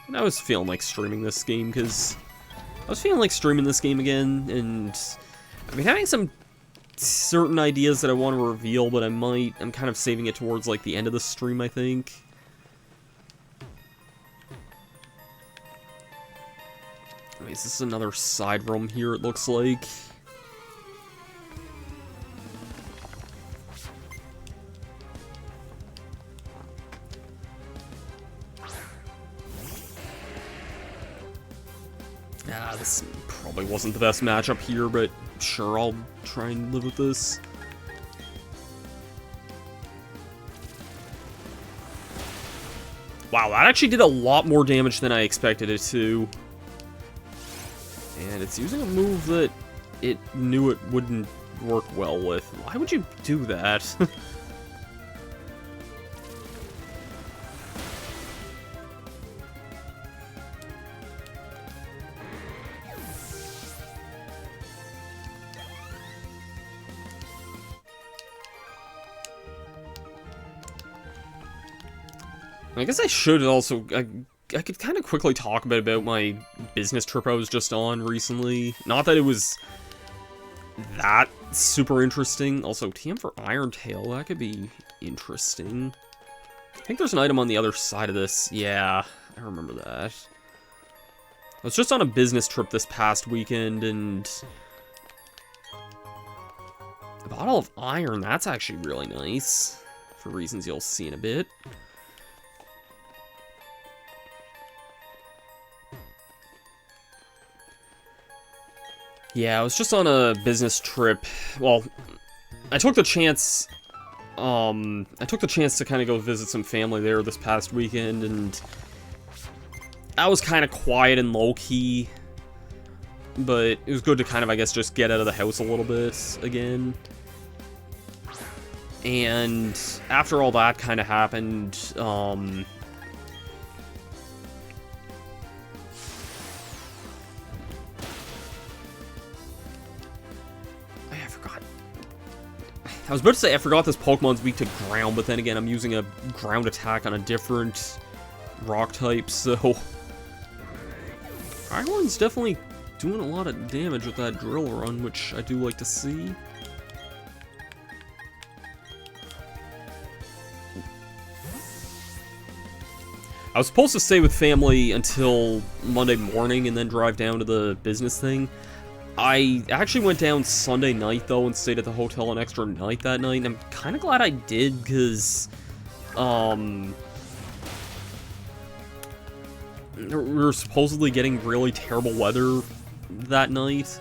Speaker 1: And I was feeling like streaming this game, because I was feeling like streaming this game again, and I've been having some certain ideas that I want to reveal, but I'm kind of saving it towards, like, the end of the stream, I think. Anyways, this is another side room here, it looks like. This probably wasn't the best matchup here, but sure, I'll try and live with this. Wow, that actually did a lot more damage than I expected it to. And it's using a move that it knew it wouldn't work well with. Why would you do that? I guess I should also, I could kind of quickly talk a bit about my business trip I was just on recently. Not that it was that super interesting. Also, TM for Iron Tail, that could be interesting. I think there's an item on the other side of this. Yeah, I remember that. I was just on a business trip this past weekend, and the bottle of iron, that's actually really nice, for reasons you'll see in a bit. Yeah, I was just on a business trip. Well, I took the chance... to kind of go visit some family there this past weekend, and... I was kind of quiet and low-key. But it was good to kind of, I guess, just get out of the house a little bit again. And after all that kind of happened, I forgot. I was about to say I forgot this Pokemon's weak to ground, but then again, I'm using a ground attack on a different rock type, so... Rhyhorn's definitely doing a lot of damage with that drill run, which I do like to see. I was supposed to stay with family until Monday morning and then drive down to the business thing. I actually went down Sunday night, though, and stayed at the hotel an extra night that night, and I'm kind of glad I did, because, we were supposedly getting really terrible weather that night,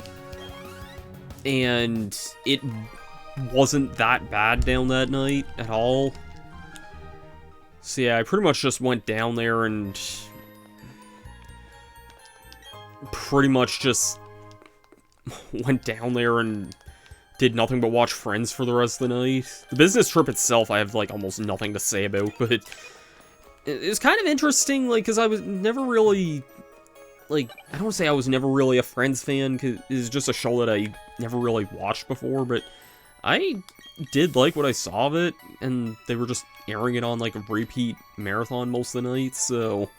Speaker 1: and it wasn't that bad down that night at all. So yeah, I pretty much just went down there and pretty much just went down there and did nothing but watch Friends for the rest of the night. The business trip itself, I have, like, almost nothing to say about, but it's kind of interesting, like, because I was never really, like, I don't want to say I was never really a Friends fan, because it's just a show that I never really watched before, but I did like what I saw of it, and they were just airing it on, like, a repeat marathon most of the nights, so...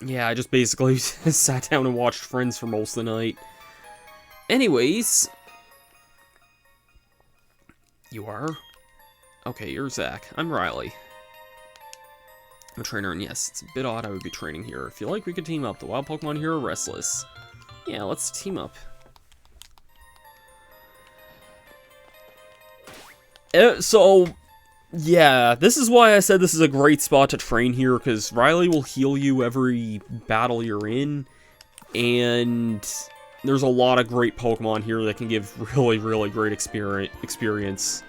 Speaker 1: Yeah, I just basically sat down and watched Friends for most of the night. Anyways... You are? Okay, you're Zach. I'm Riley. I'm a trainer, and yes, it's a bit odd I would be training here. If you like, we could team up. The wild Pokemon here are restless. Yeah, let's team up. So, yeah, this is why I said this is a great spot to train here, because Riley will heal you every battle you're in, and there's a lot of great Pokemon here that can give really, really great experience.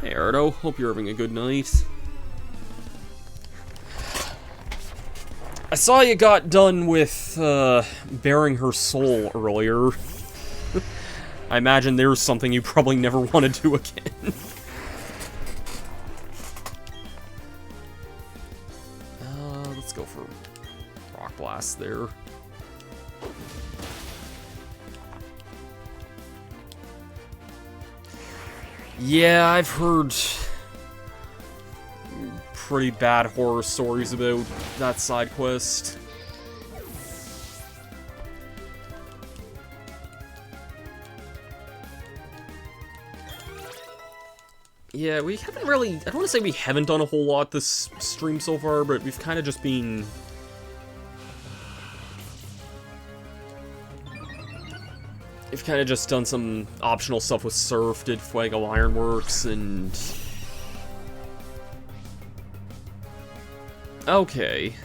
Speaker 1: Hey, Erdo, hope you're having a good night. I saw you got done with, bearing her soul earlier. I imagine there's something you probably never want to do again. Let's go for Rock Blast there. Yeah, I've heard pretty bad horror stories about that side quest. Yeah, we haven't really... I don't want to say we haven't done a whole lot this stream so far, but we've kind of just been... We've kind of just done some optional stuff with Surf, did Fuego Ironworks, and... Okay.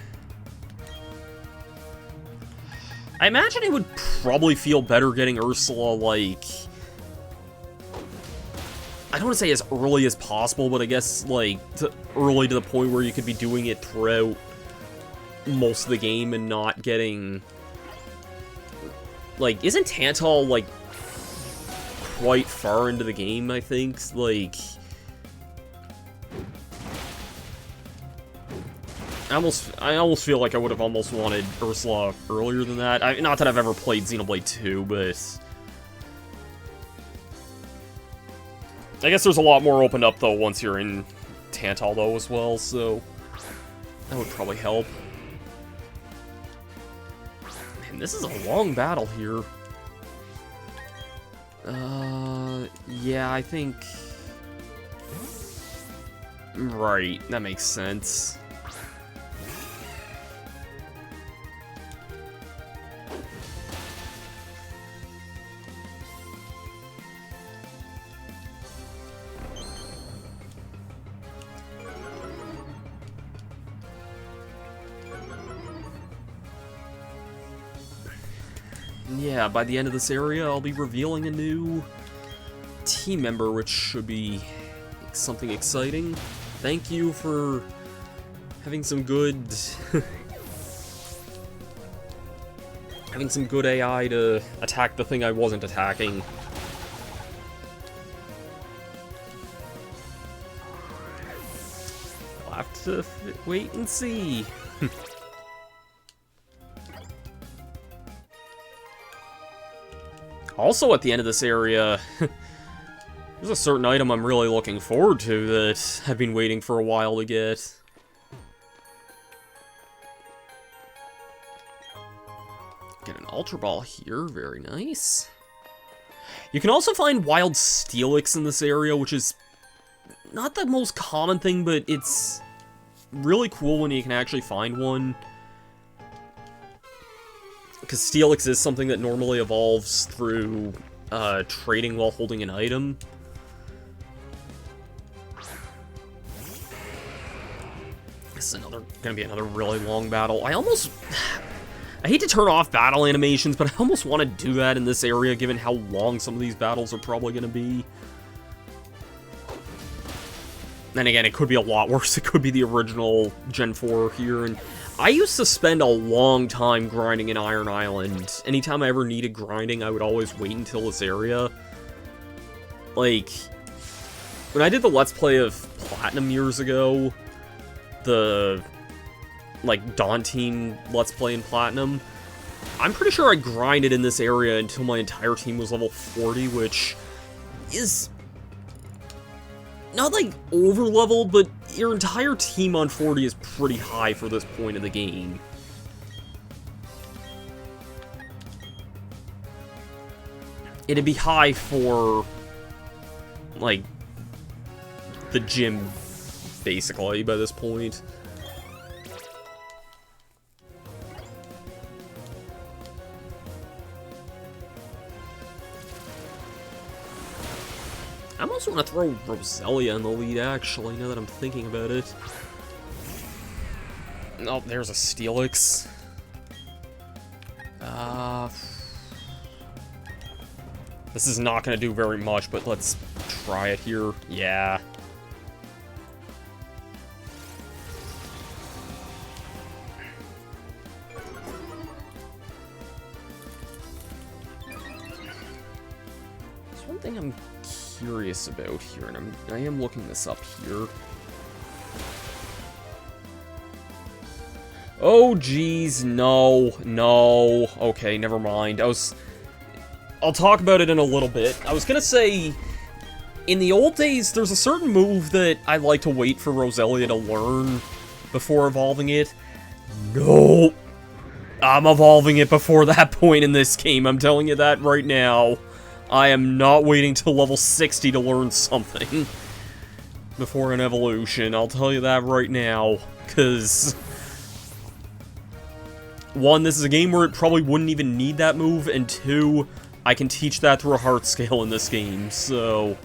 Speaker 1: I imagine it would probably feel better getting Ursula, like... I don't want to say as early as possible, but I guess, like, early to the point where you could be doing it throughout most of the game and not getting... Like, isn't Tantal, like, quite far into the game, I think? Like... I almost feel like I would have almost wanted Ursula earlier than that. Not that I've ever played Xenoblade 2, but... I guess there's a lot more opened up, though, once you're in Tantal, though, as well, so... That would probably help. Man, this is a long battle here. Yeah, I think... Right, that makes sense. yeah, by the end of this area, I'll be revealing a new team member, which should be something exciting. Thank you for having some good... having some good AI to attack the thing I wasn't attacking. I'll have to wait and see. Also, at the end of this area, there's a certain item I'm really looking forward to that I've been waiting for a while to get. Get an Ultra Ball here, very nice. You can also find wild Steelix in this area, which is not the most common thing, but it's really cool when you can actually find one. Because Steelix is something that normally evolves through trading while holding an item. This is gonna be another really long battle. I hate to turn off battle animations, but I almost want to do that in this area, given how long some of these battles are probably gonna be. Then again, it could be a lot worse. It could be the original Gen 4 here, and I used to spend a long time grinding in Iron Island. Anytime I ever needed grinding, I would always wait until this area. Like, when I did the Let's Play of Platinum years ago, the, like, Daunting Let's Play in Platinum, I'm pretty sure I grinded in this area until my entire team was level 40, which is not, like, over-leveled, but your entire team on 40 is pretty high for this point of the game. It'd be high for, like, the gym, basically, by this point. I almost want to throw Roselia in the lead, actually, now that I'm thinking about it. Oh, there's a Steelix. This is not going to do very much, but let's try it here. Yeah. There's one thing I'm curious about here, and I am looking this up here. Oh, geez, no. Okay, never mind. I'll talk about it in a little bit. I was gonna say, in the old days, there's a certain move that I like to wait for Roselia to learn before evolving it. No! I'm evolving it before that point in this game, I'm telling you that right now. I am not waiting till level 60 to learn something before an evolution, I'll tell you that right now, because one, this is a game where it probably wouldn't even need that move, and two, I can teach that through a heart scale in this game, so...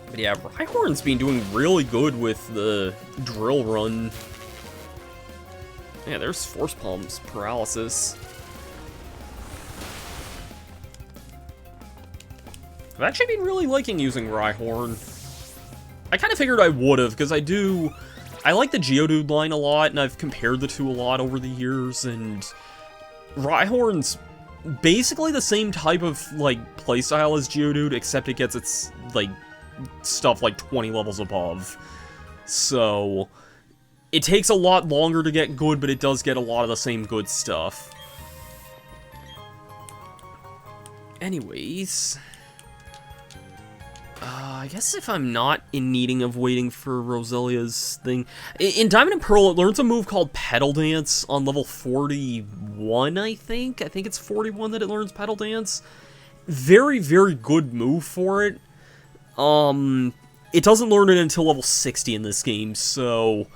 Speaker 1: But yeah, Rhyhorn's been doing really good with the drill run. Yeah, there's Force Palm's paralysis. I've actually been really liking using Rhyhorn. I kind of figured I would've, because I like the Geodude line a lot, and I've compared the two a lot over the years, and Rhyhorn's basically the same type of, like, playstyle as Geodude, except it gets its, like, stuff like 20 levels above. So, it takes a lot longer to get good, but it does get a lot of the same good stuff. Anyways... I guess if I'm not in needing of waiting for Roselia's thing... In Diamond and Pearl, it learns a move called Petal Dance on level 41, I think? I think it's 41 that it learns Petal Dance. Very, very good move for it. It doesn't learn it until level 60 in this game, so...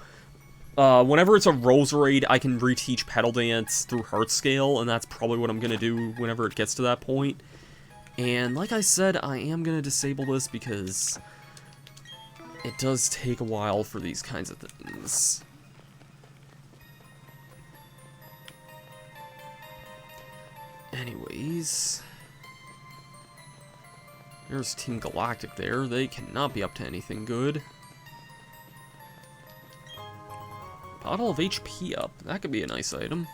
Speaker 1: whenever it's a Roserade, I can reteach Petal Dance through Heart Scale, and that's probably what I'm gonna do whenever it gets to that point. And like I said, I am going to disable this because it does take a while for these kinds of things. Anyways... There's Team Galactic there. They cannot be up to anything good. Bottle of HP up. That could be a nice item.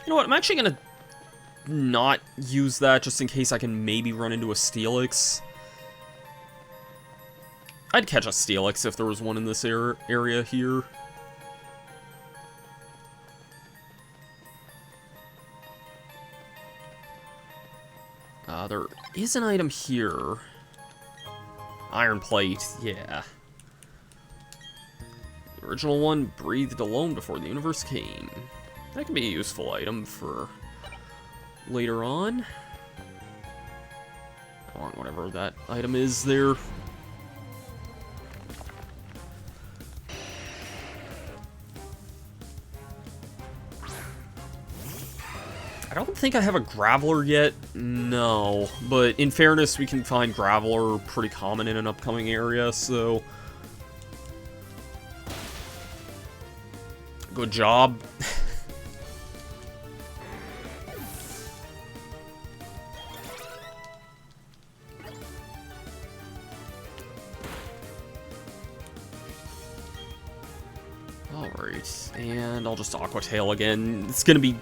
Speaker 1: You know what? I'm actually going to not use that just in case I can maybe run into a Steelix. I'd catch a Steelix if there was one in this area here. There is an item here. Iron plate, yeah. The original one breathed alone before the universe came. That could be a useful item for later on. I want whatever that item is there. I don't think I have a Graveler yet, no. But in fairness, we can find Graveler pretty common in an upcoming area, so... Good job. Alright, and I'll just Aqua Tail again. It's gonna be...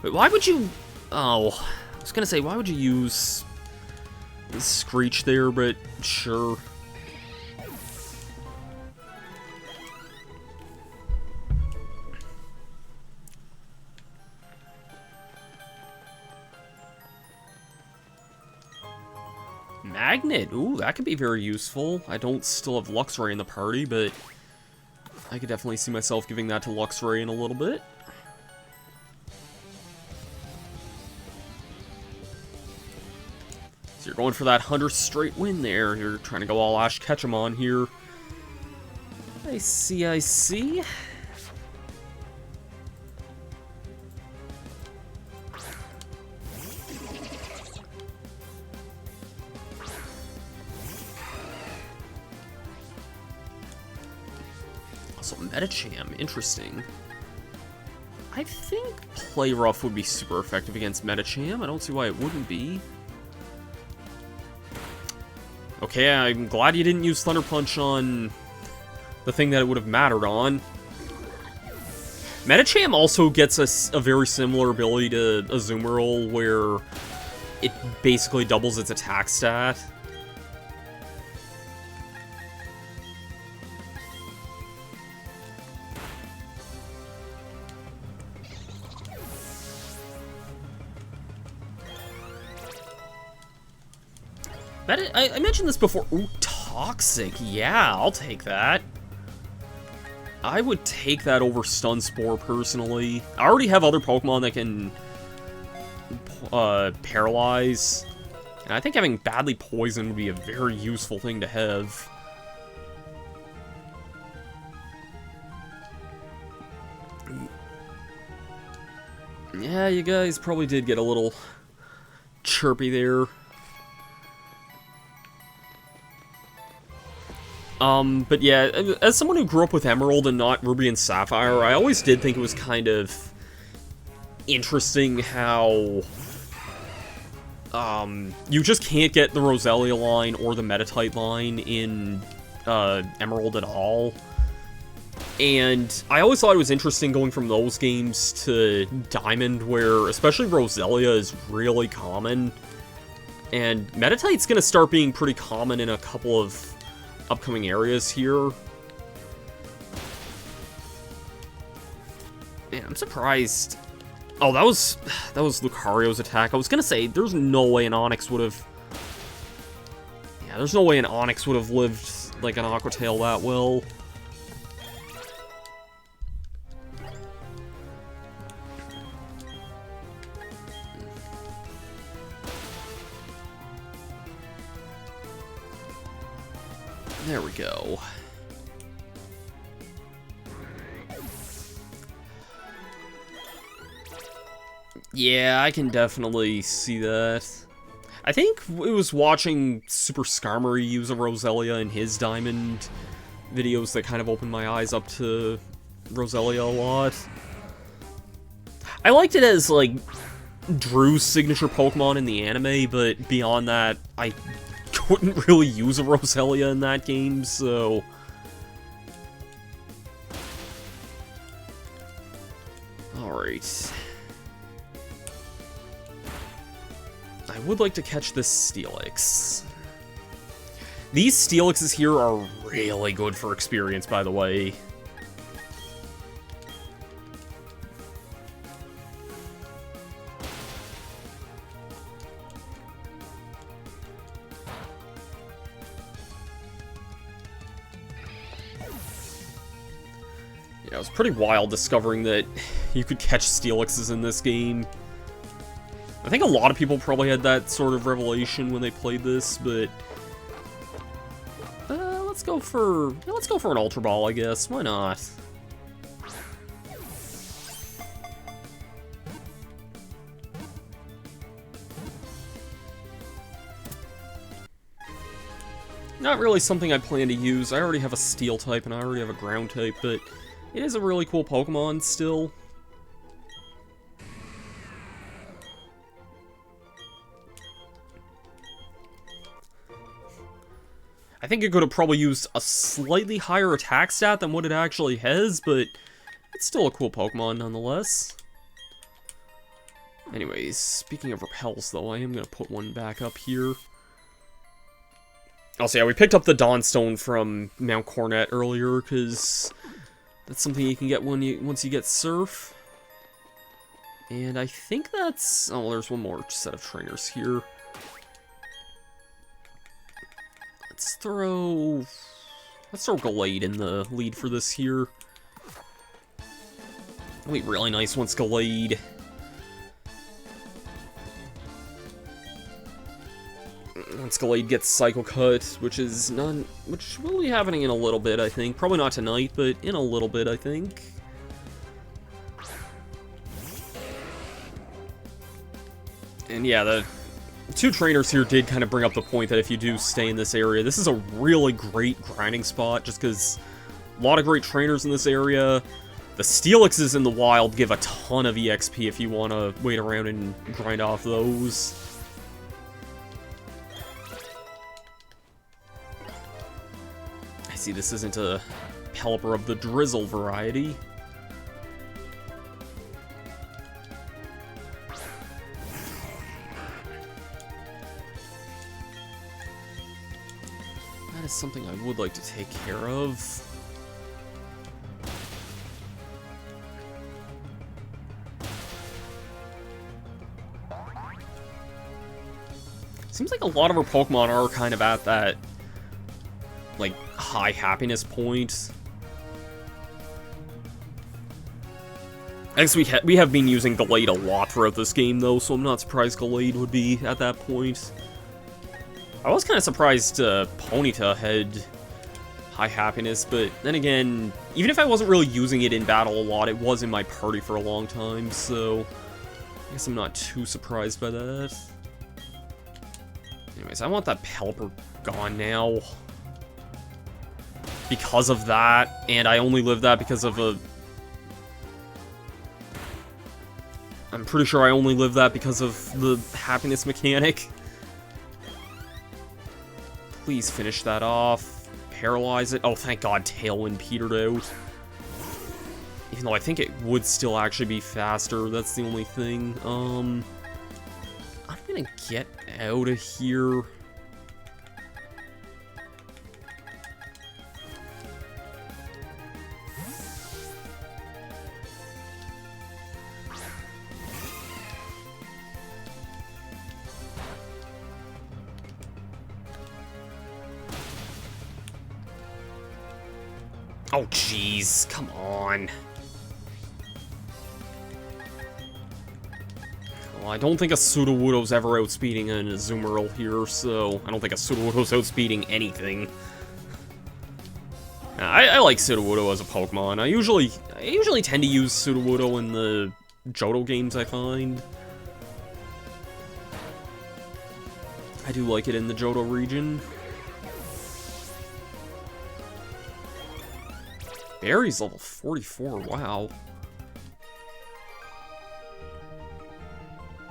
Speaker 1: Wait, why would you... Oh, I was gonna say, why would you use Screech there, but sure. Magnet, ooh, that could be very useful. I don't still have Luxray in the party, but I could definitely see myself giving that to Luxray in a little bit. So you're going for that 100th straight win there. You're trying to go all Ash Ketchumon here. I see, I see. Also, Medicham, interesting. I think Play Rough would be super effective against Medicham. I don't see why it wouldn't be. Okay, I'm glad you didn't use Thunder Punch on the thing that it would have mattered on. Medicham also gets a very similar ability to Azumarill, where it basically doubles its attack stat. I mentioned this before. Ooh, Toxic. Yeah, I'll take that. I would take that over Stun Spore, personally. I already have other Pokemon that can paralyze. And I think having Badly Poison would be a very useful thing to have. Yeah, you guys probably did get a little chirpy there. But yeah, as someone who grew up with Emerald and not Ruby and Sapphire, I always did think it was kind of interesting how, you just can't get the Roselia line or the Metatite line in, Emerald at all. And I always thought it was interesting going from those games to Diamond, where especially Roselia is really common. And Metatite's gonna start being pretty common in a couple of upcoming areas here. Man, I'm surprised. Oh, that was Lucario's attack. I was gonna say, there's no way an Onix would have... Yeah, there's no way an Onix would have lived like an Aqua Tail that well. There we go. Yeah, I can definitely see that. I think it was watching Super Skarmory use a Roselia in his Diamond videos that kind of opened my eyes up to Roselia a lot. I liked it as, like, Drew's signature Pokemon in the anime, but beyond that, I couldn't really use a Roselia in that game, so... Alright. I would like to catch this Steelix. These Steelixes here are really good for experience, by the way. Yeah, it was pretty wild discovering that you could catch Steelixes in this game. I think a lot of people probably had that sort of revelation when they played this, but let's go for an Ultra Ball, I guess. Why not? Not really something I plan to use. I already have a Steel type and I already have a Ground type, but it is a really cool Pokemon still. I think it could have probably used a slightly higher attack stat than what it actually has, but it's still a cool Pokemon nonetheless. Anyways, speaking of repels though, I am going to put one back up here. Also, yeah, we picked up the Dawnstone from Mount Cornet earlier, because that's something you can get once you get Surf. And I think that's... oh, well, there's one more set of trainers here. Let's throw Gallade in the lead for this here. It'll be really nice once Gallade... once Gallade gets Psycho Cut, which will be happening in a little bit, I think. Probably not tonight, but in a little bit, I think. And yeah, the two trainers here did kind of bring up the point that if you do stay in this area, this is a really great grinding spot, just because a lot of great trainers in this area. The Steelixes in the wild give a ton of EXP if you want to wait around and grind off those. I see this isn't a Pelipper of the Drizzle variety. That is something I would like to take care of. Seems like a lot of our Pokemon are kind of at that, like, high happiness point. I guess we have been using Gallade a lot throughout this game, though, so I'm not surprised Gallade would be at that point. I was kind of surprised Ponyta had high happiness, but then again, even if I wasn't really using it in battle a lot, it was in my party for a long time, so I guess I'm not too surprised by that. Anyways, I want that Pelipper gone now. Because of that, and I only live that because of a... I'm pretty sure I only live that because of the happiness mechanic. Please finish that off. Paralyze it. Oh, thank God Tailwind petered out. Even though I think it would still actually be faster, that's the only thing. I'm gonna get out of here. Oh, jeez, come on. Well, I don't think a Sudowoodo's ever outspeeding an Azumarill here, so I don't think a Sudowoodo's outspeeding anything. I like Sudowoodo as a Pokemon. I usually tend to use Sudowoodo in the Johto games, I find. I do like it in the Johto region. Barry's level 44, wow.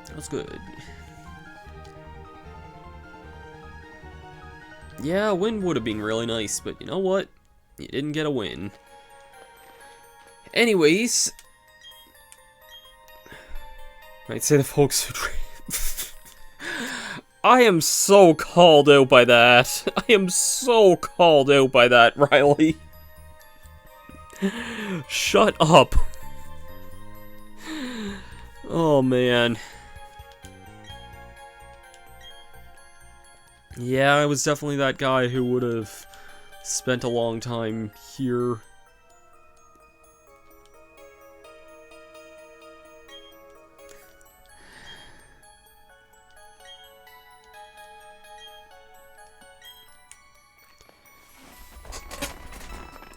Speaker 1: That's good. Yeah, a win would have been really nice, but you know what? You didn't get a win. Anyways, I'd say the folks who I am so called out by that. I am so called out by that, Riley. Shut up. Oh, man. Yeah, I was definitely that guy who would have spent a long time here.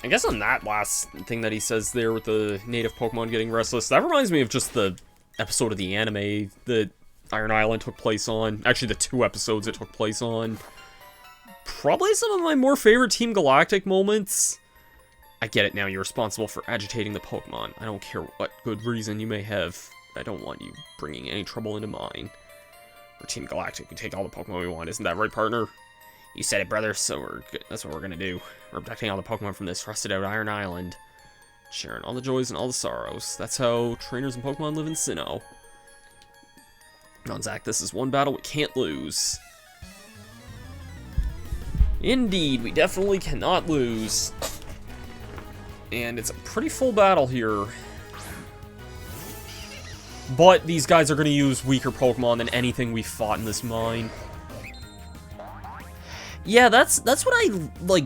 Speaker 1: I guess on that last thing that he says there with the native Pokemon getting restless, that reminds me of just the episode of the anime that Iron Island took place on. Actually, the 2 episodes it took place on. Probably some of my more favorite Team Galactic moments. I get it now, you're responsible for agitating the Pokemon. I don't care what good reason you may have. I don't want you bringing any trouble into mine. We're Team Galactic, we take all the Pokemon we want, isn't that right, partner? You said it, brother, so that's what we're gonna do. We're abducting all the Pokemon from this rusted out Iron Island. Sharing all the joys and all the sorrows. That's how trainers and Pokemon live in Sinnoh. Come on, Zach, this is one battle we can't lose. Indeed, we definitely cannot lose. And it's a pretty full battle here. But these guys are going to use weaker Pokemon than anything we fought in this mine. Yeah, that's what I, like,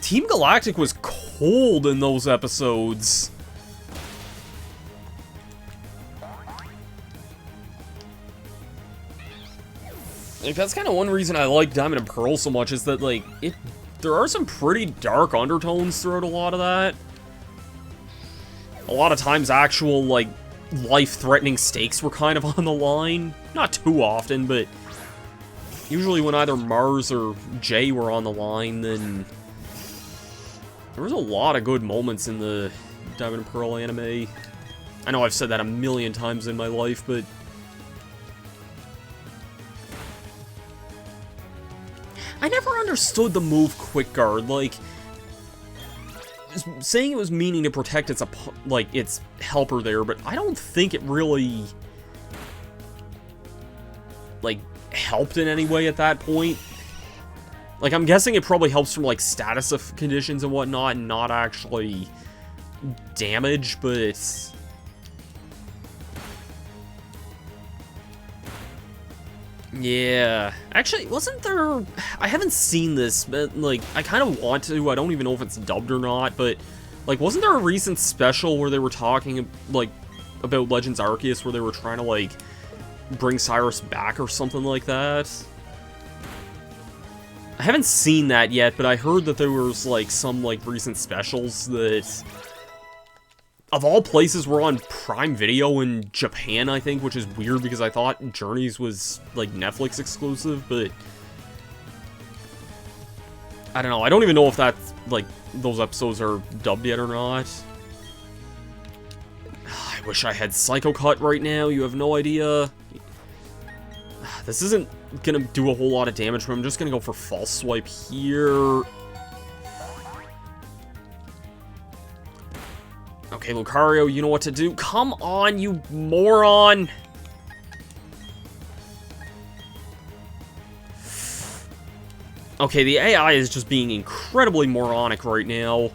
Speaker 1: Team Galactic was cold in those episodes. Like, that's kind of one reason I like Diamond and Pearl so much, is that, like, there are some pretty dark undertones throughout a lot of that. A lot of times, actual, like, life-threatening stakes were kind of on the line. Not too often, but usually when either Mars or Jay were on the line, then there was a lot of good moments in the Diamond and Pearl anime. I know I've said that a million times in my life, but I never understood the move Quick Guard. Like, saying it was meaning to protect its helper there, but I don't think it really, like, helped in any way at that point. Like, I'm guessing it probably helps from, like, status of conditions and whatnot, and not actually damage, but yeah. Actually, wasn't there, I haven't seen this, but, like, I kind of want to. I don't even know if it's dubbed or not, but, like, wasn't there a recent special where they were talking, like, about Legends Arceus, where they were trying to, like, bring Cyrus back or something like that? I haven't seen that yet, but I heard that there was, like, some, like, recent specials that, of all places, were on Prime Video in Japan, I think, which is weird because I thought Journeys was, like, Netflix exclusive, but I don't know. I don't even know if that's, like, those episodes are dubbed yet or not. I wish I had Psycho Cut right now. You have no idea. This isn't gonna do a whole lot of damage, but I'm just gonna go for False Swipe here. Okay, Lucario, you know what to do. Come on, you moron! Okay, the AI is just being incredibly moronic right now.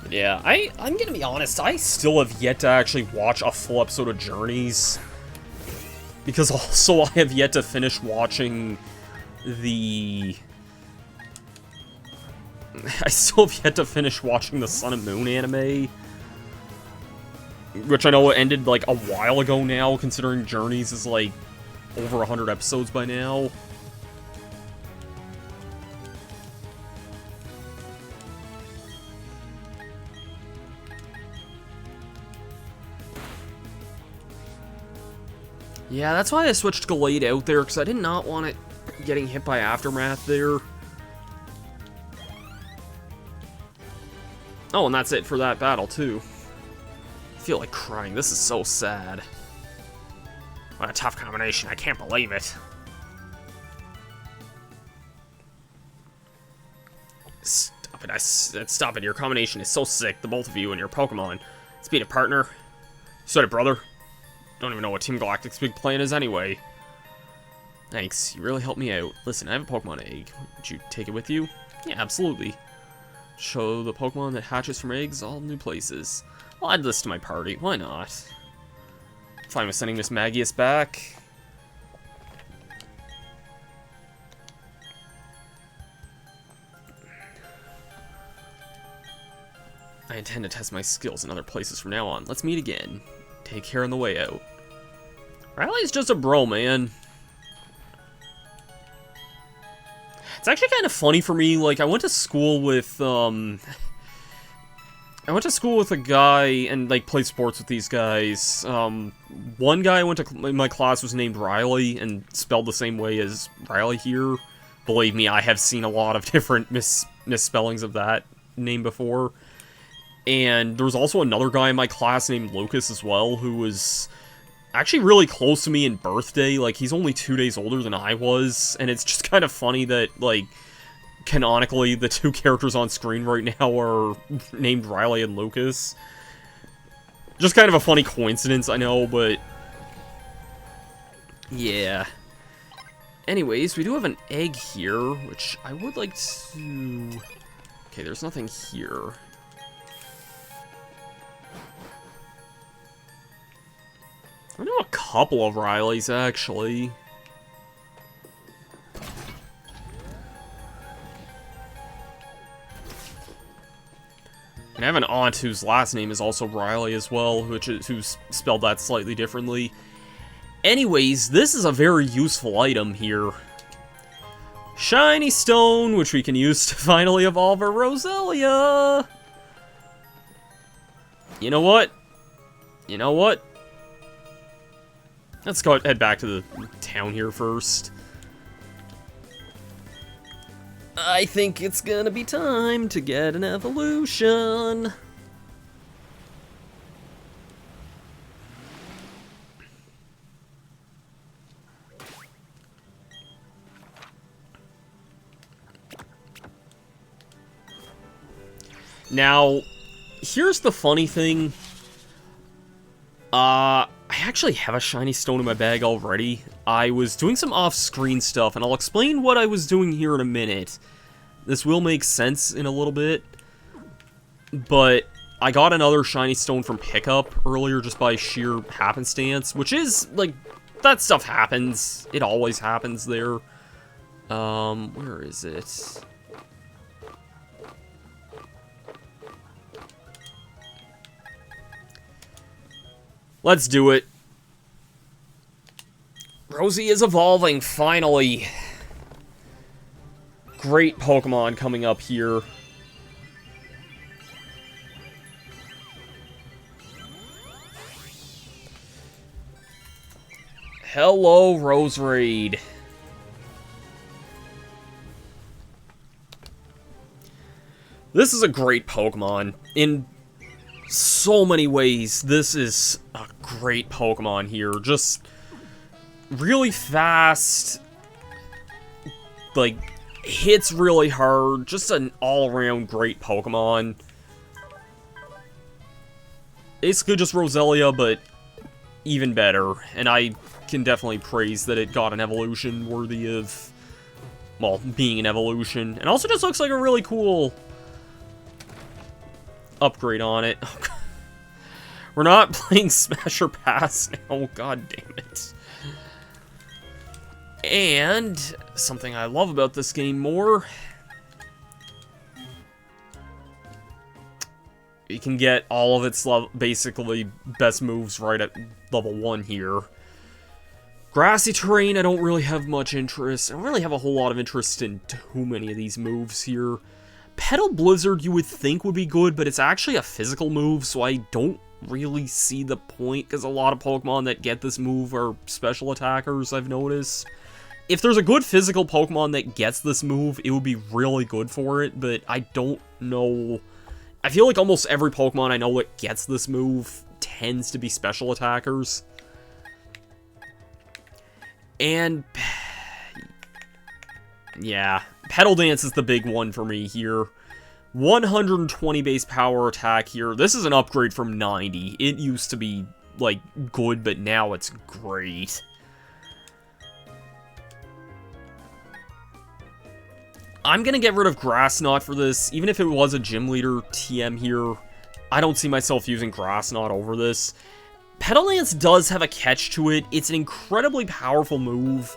Speaker 1: Yeah, I'm gonna be honest, I still have yet to actually watch a full episode of Journeys. Because also I have yet to finish watching the I still have yet to finish watching the Sun and Moon anime. Which I know ended, like, a while ago now, considering Journeys is, like, over 100 episodes by now. Yeah, that's why I switched Gallade out there, because I did not want it getting hit by Aftermath there. Oh, and that's it for that battle, too. I feel like crying. This is so sad. What a tough combination. I can't believe it. Stop it. Stop it. Your combination is so sick. The both of you and your Pokemon. Let's beat a partner. Sorry, brother. Don't even know what Team Galactic's big plan is anyway. Thanks. You really helped me out. Listen, I have a Pokemon egg. Would you take it with you? Yeah, absolutely. Show the Pokemon that hatches from eggs all new places. I'll add this to my party. Why not? Fine with sending Miss Magius back. I intend to test my skills in other places from now on. Let's meet again. Take care on the way out. Riley's just a bro, man. It's actually kind of funny for me, like, I went to school with a guy and, like, played sports with these guys. One guy I went to in my class was named Riley and spelled the same way as Riley here. Believe me, I have seen a lot of different misspellings of that name before. And there was also another guy in my class named Lucas as well, who was actually really close to me in birthday. Like, he's only 2 days older than I was, and it's just kind of funny that, like, canonically, the two characters on screen right now are named Riley and Lucas. Just kind of a funny coincidence, I know, but yeah. Anyways, we do have an egg here, which I would like to... Okay, there's nothing here. I know a couple of Rileys, actually. And I have an aunt whose last name is also Riley as well, who's spelled that slightly differently. Anyways, this is a very useful item here. Shiny Stone, which we can use to finally evolve our Roselia. You know what? You know what? Let's go head back to the town here first. I think it's gonna be time to get an evolution. Now, here's the funny thing. I actually have a shiny stone in my bag already. I was doing some off-screen stuff, and I'll explain what I was doing here in a minute. This will make sense in a little bit, but I got another shiny stone from pickup earlier just by sheer happenstance, which is, like, that stuff happens. It always happens there. Where is it? Let's do it. Rosie is evolving, finally. Great Pokemon coming up here. Hello, Roserade. This is a great Pokemon. In so many ways, this is a great Pokemon here. Just really fast, like, hits really hard, just an all-around great Pokemon. Basically just Roselia, but even better. And I can definitely praise that it got an evolution worthy of, well, being an evolution. And also just looks like a really cool upgrade on it. We're not playing Smash or Pass now, god damn it. And something I love about this game more, you can get all of its basically best moves right at level 1 here. Grassy terrain, I don't really have much interest. I don't really have a whole lot of interest in too many of these moves here. Petal Blizzard you would think would be good, but it's actually a physical move, so I don't really see the point, because a lot of Pokemon that get this move are special attackers, I've noticed. if there's a good physical Pokemon that gets this move, it would be really good for it, but I don't know. I feel like almost every Pokemon I know that gets this move tends to be special attackers. And yeah, Petal Dance is the big one for me here. 120 base power attack here. This is an upgrade from 90. It used to be, like, good, but now it's great. I'm gonna get rid of Grass Knot for this. Even if it was a Gym Leader TM here, I don't see myself using Grass Knot over this. Petal Dance does have a catch to it. It's an incredibly powerful move,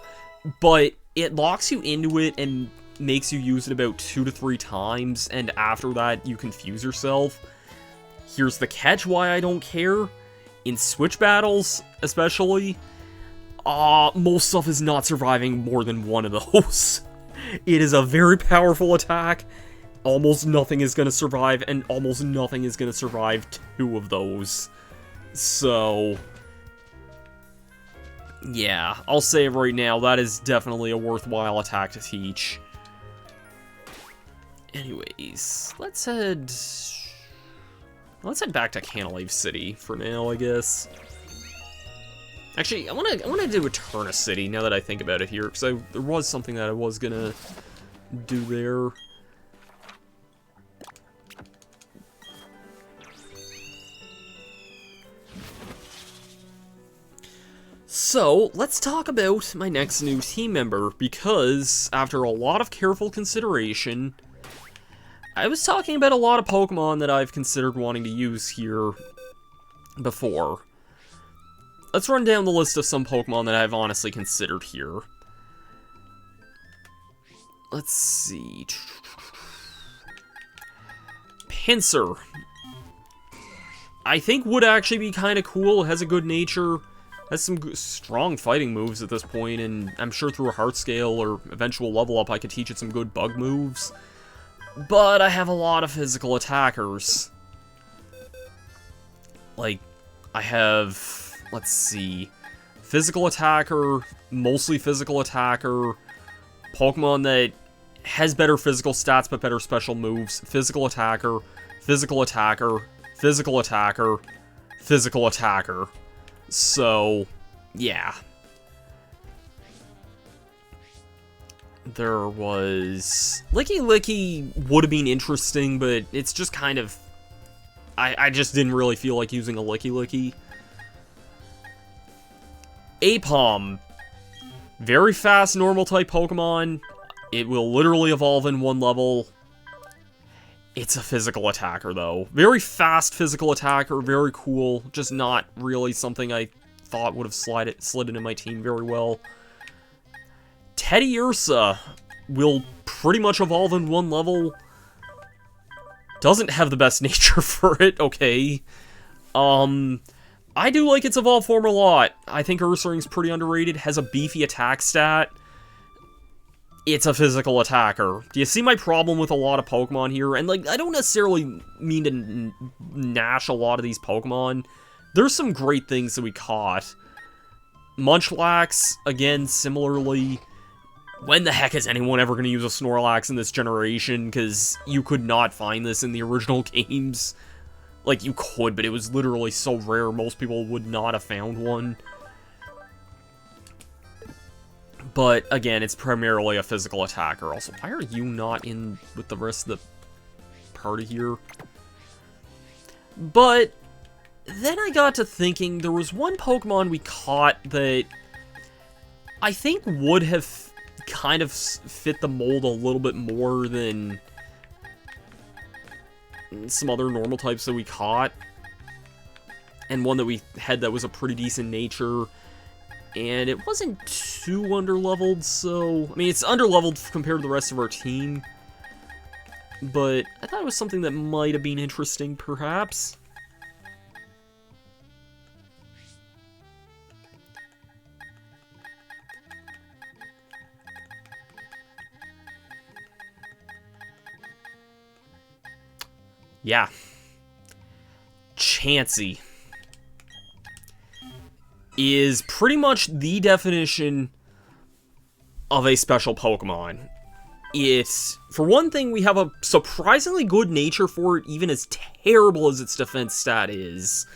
Speaker 1: but it locks you into it and makes you use it about 2 to 3 times, and after that, you confuse yourself. Here's the catch why I don't care. In Switch battles, especially, most stuff is not surviving more than one of those. It is a very powerful attack. Almost nothing is going to survive, and almost nothing is going to survive 2 of those. So, yeah, I'll say it right now, that is definitely a worthwhile attack to teach. Anyways, let's head back to Canalave City for now, I guess. Actually, I wanna do Eterna City now that I think about it here, because there was something that I was gonna do there. So, let's talk about my next new team member, because after a lot of careful consideration, I was talking about a lot of Pokemon that I've considered wanting to use here before. Let's run down the list of some Pokemon that I've honestly considered here. Let's see. Pinsir. I think would actually be kind of cool. It has a good nature. Has some strong fighting moves at this point, and I'm sure through a Heart Scale or eventual level up I could teach it some good bug moves. But I have a lot of physical attackers. Like, I have, let's see, physical attacker, mostly physical attacker, Pokemon that has better physical stats but better special moves, physical attacker, physical attacker, physical attacker, physical attacker. So, yeah. There was... Licky Licky would have been interesting, but it's just kind of... I just didn't really feel like using a Licky Licky. Apom. Very fast normal-type Pokemon. It will literally evolve in 1 level. It's a physical attacker, though. Very fast physical attacker, very cool. Just not really something I thought would have slid into my team very well. Teddiursa will pretty much evolve in 1 level. Doesn't have the best nature for it, okay. I do like its evolved form a lot. I think Ursaring's pretty underrated. Has a beefy attack stat. It's a physical attacker. Do you see my problem with a lot of Pokemon here? And, like, I don't necessarily mean to gnash a lot of these Pokemon. There's some great things that we caught. Munchlax, again, similarly. When the heck is anyone ever going to use a Snorlax in this generation? Because you could not find this in the original games. Like, you could, but it was literally so rare, most people would not have found one. But, again, it's primarily a physical attacker. Also, why are you not in with the rest of the party here? But, then I got to thinking, there was one Pokemon we caught that I think would have kind of fit the mold a little bit more than some other normal types that we caught. And one that we had that was a pretty decent nature. And it wasn't too underleveled, so... I mean, it's underleveled compared to the rest of our team. But I thought it was something that might have been interesting, perhaps. Yeah. Chansey is pretty much the definition of a special Pokemon. For one thing, we have a surprisingly good nature for it, even as terrible as its defense stat is.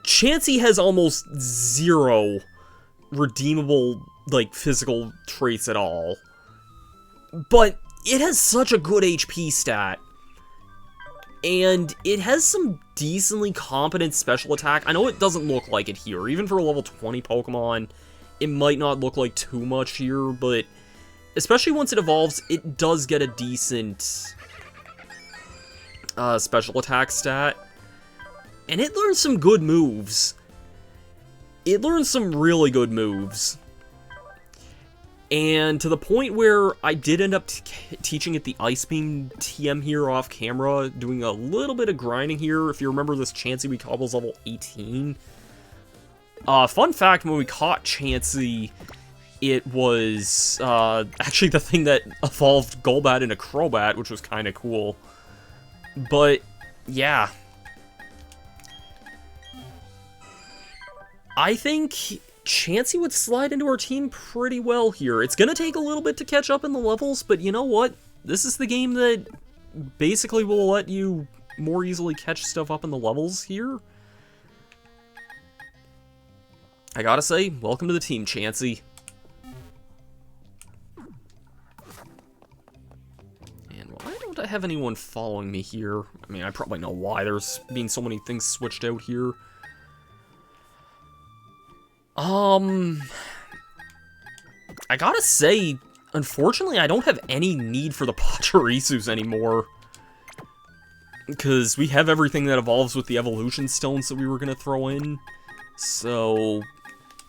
Speaker 1: Chansey has almost zero redeemable, like, physical traits at all. But it has such a good HP stat. And it has some decently competent special attack. I know it doesn't look like it here. Even for a level 20 Pokemon, it might not look like too much here, but especially once it evolves, it does get a decent special attack stat. And it learns some good moves. It learns some really good moves. And to the point where I did end up teaching it the Ice Beam TM here off camera, doing a little bit of grinding here. If you remember, this Chansey we caught was level 18. Fun fact, when we caught Chansey, it was actually the thing that evolved Golbat into Crobat, which was kind of cool. But, yeah. I think Chansey would slide into our team pretty well here. It's going to take a little bit to catch up in the levels, but you know what? This is the game that basically will let you more easily catch stuff up in the levels here. I gotta say, welcome to the team, Chansey. And why don't I have anyone following me here? I mean, I probably know why there's been so many things switched out here. I gotta say, unfortunately, I don't have any need for the Pachirisus anymore. Because we have everything that evolves with the evolution stones that we were gonna throw in. So,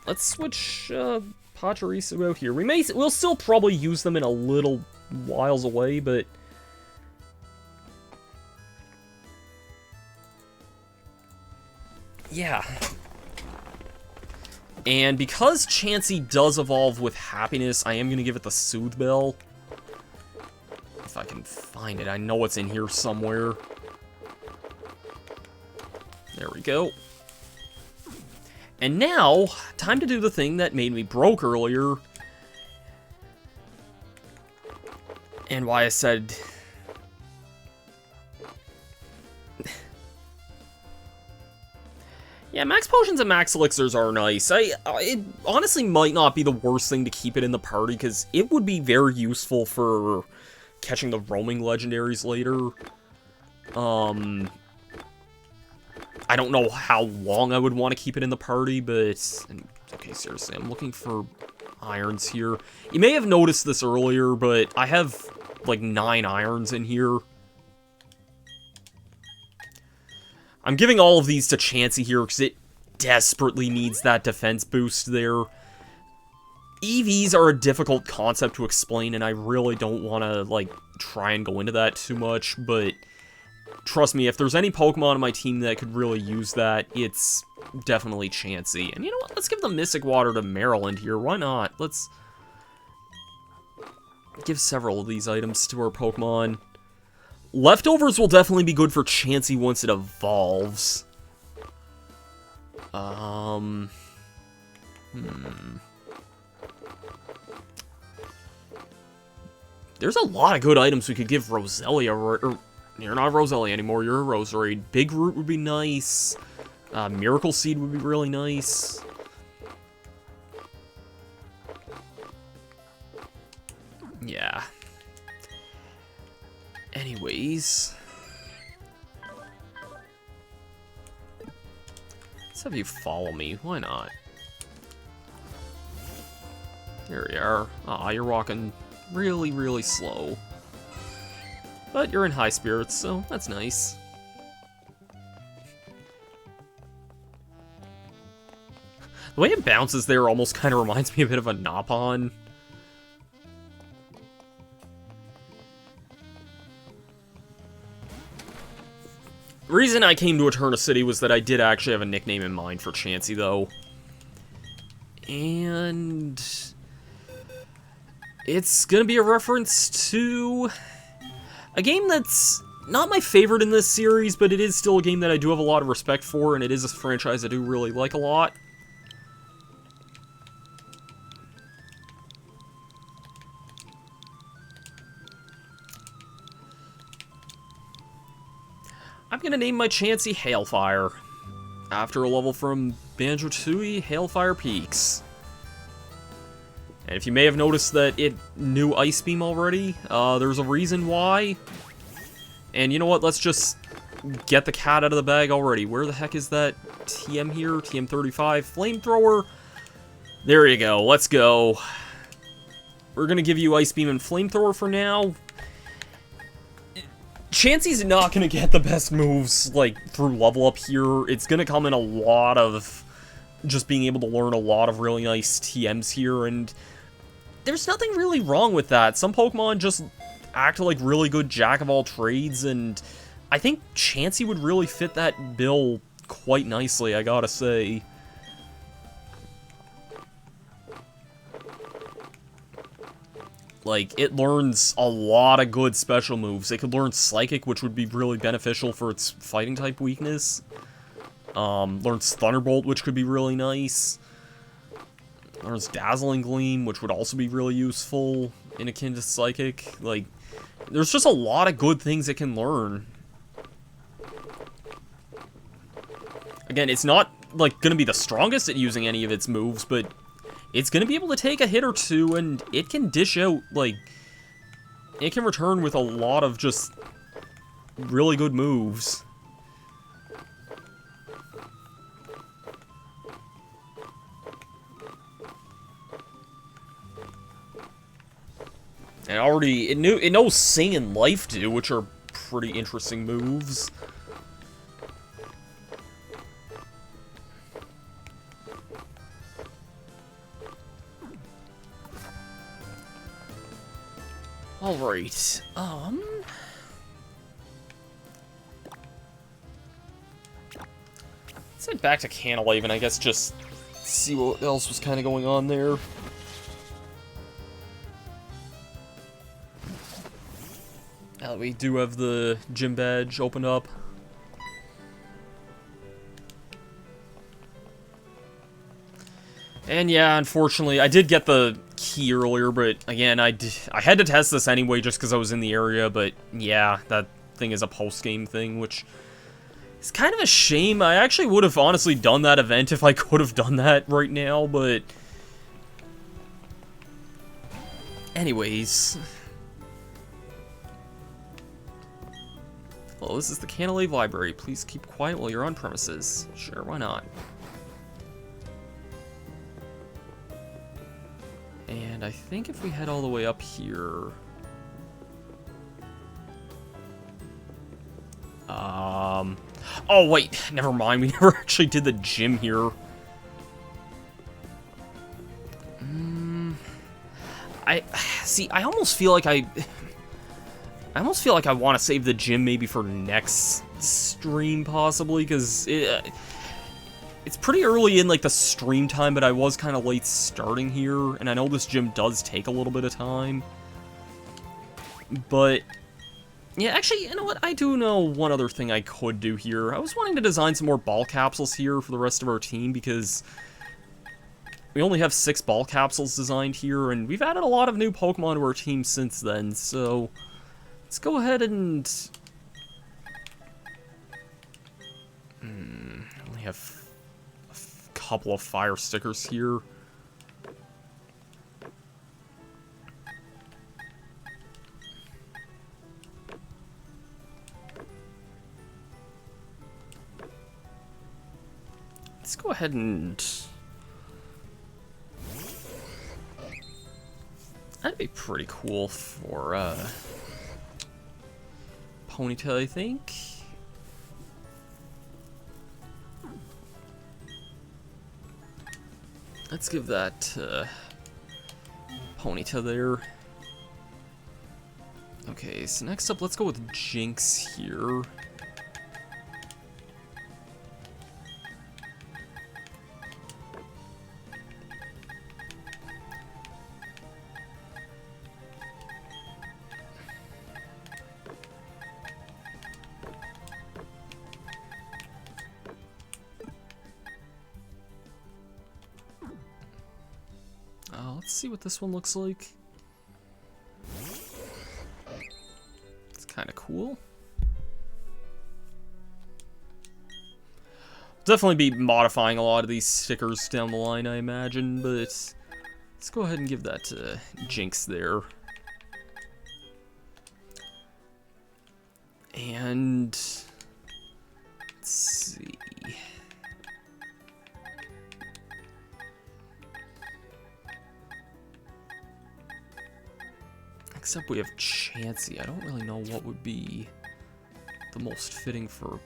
Speaker 1: let's switch Pachirisu out here. We'll still probably use them in a little whiles away, but yeah. And because Chansey does evolve with happiness, I am going to give it the Soothe Bell. If I can find it. I know it's in here somewhere. There we go. And now, time to do the thing that made me broke earlier. And why I said... Yeah, max potions and max elixirs are nice. It honestly might not be the worst thing to keep it in the party, because it would be very useful for catching the roaming legendaries later. I don't know how long I would want to keep it in the party, but... Okay, seriously, I'm looking for irons here. You may have noticed this earlier, but I have, like, 9 irons in here. I'm giving all of these to Chansey here because it desperately needs that defense boost there. EVs are a difficult concept to explain, and I really don't want to, like, try and go into that too much, but trust me, if there's any Pokemon on my team that could really use that, it's definitely Chansey. And you know what? Let's give the Mystic Water to Maryland here. Why not? Let's give several of these items to our Pokemon. Leftovers will definitely be good for Chansey once it evolves. There's a lot of good items we could give Roselia, or you're not Roselia anymore, you're a Roserade. Big Root would be nice. Miracle Seed would be really nice. Yeah. Anyways, let's have you follow me. Why not? There you are. Aw, you're walking really, really slow. But you're in high spirits, so that's nice. The way it bounces there almost kind of reminds me a bit of a Napon. The reason I came to Eterna City was that I did actually have a nickname in mind for Chansey, though. And it's gonna be a reference to a game that's not my favorite in this series, but it is still a game that I do have a lot of respect for, and it is a franchise I do really like a lot. I'm gonna name my Chansey Hailfire, after a level from Banjo-Tooie Hailfire Peaks. And if you may have noticed that it knew Ice Beam already, there's a reason why. And you know what, let's just get the cat out of the bag already. Where the heck is that TM here? TM35 Flamethrower. There you go, let's go. We're gonna give you Ice Beam and Flamethrower for now. Chansey's not gonna get the best moves, like, through level up here. It's gonna come in a lot of just being able to learn a lot of really nice TMs here, and there's nothing really wrong with that. Some Pokemon just act like really good jack-of-all-trades, and I think Chansey would really fit that bill quite nicely, I gotta say. Like, it learns a lot of good special moves. It could learn Psychic, which would be really beneficial for its fighting-type weakness. Learns Thunderbolt, which could be really nice. Learns Dazzling Gleam, which would also be really useful in akin to Psychic. Like, there's just a lot of good things it can learn. Again, it's not, like, gonna be the strongest at using any of its moves, but it's gonna be able to take a hit or two, and it can dish out, like, it can return with a lot of just really good moves. And already, it knows Sing and Life Dew, which are pretty interesting moves. Alright, let's head back to Canalave and I guess just see what else was kind of going on there. We do have the gym badge opened up. And yeah, unfortunately, I did get the key earlier, but again, I had to test this anyway just because I was in the area, but yeah, that thing is a post-game thing, which is kind of a shame. I actually would have honestly done that event if I could have done that right now, but anyways. Hello, this is the Cantalave Library. Please keep quiet while you're on premises. Sure, why not? And I think if we head all the way up here... Oh, wait, never mind. We never actually did the gym here. I almost feel like I want to save the gym maybe for next stream, possibly, because it's pretty early in, like, the stream time, but I was kind of late starting here, and I know this gym does take a little bit of time. But, yeah, actually, you know what? I do know one other thing I could do here. I was wanting to design some more ball capsules here for the rest of our team, because we only have 6 ball capsules designed here, and we've added a lot of new Pokemon to our team since then, so let's go ahead and... only have a couple of fire stickers here. Let's go ahead and... That'd be pretty cool for, Ponyta, I think. Let's give that Ponyta there. Okay, so next up, let's go with Jinx here. Let's see what this one looks like. It's kind of cool. definitely be modifying a lot of these stickers down the line, I imagine, but let's go ahead and give that to Jinx there. And let's see. Except we have Chansey. I don't really know what would be the most fitting for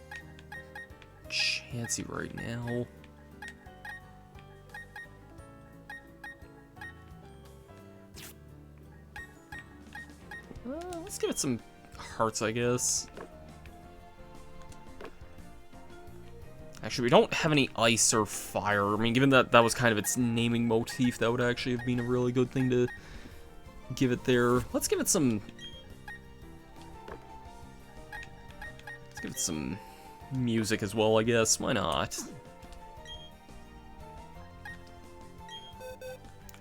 Speaker 1: Chansey right now. Let's give it some hearts, I guess. Actually, we don't have any ice or fire. I mean, given that that was kind of its naming motif, that would actually have been a really good thing to give it there. Let's give it some... Let's give it some music as well, I guess. Why not?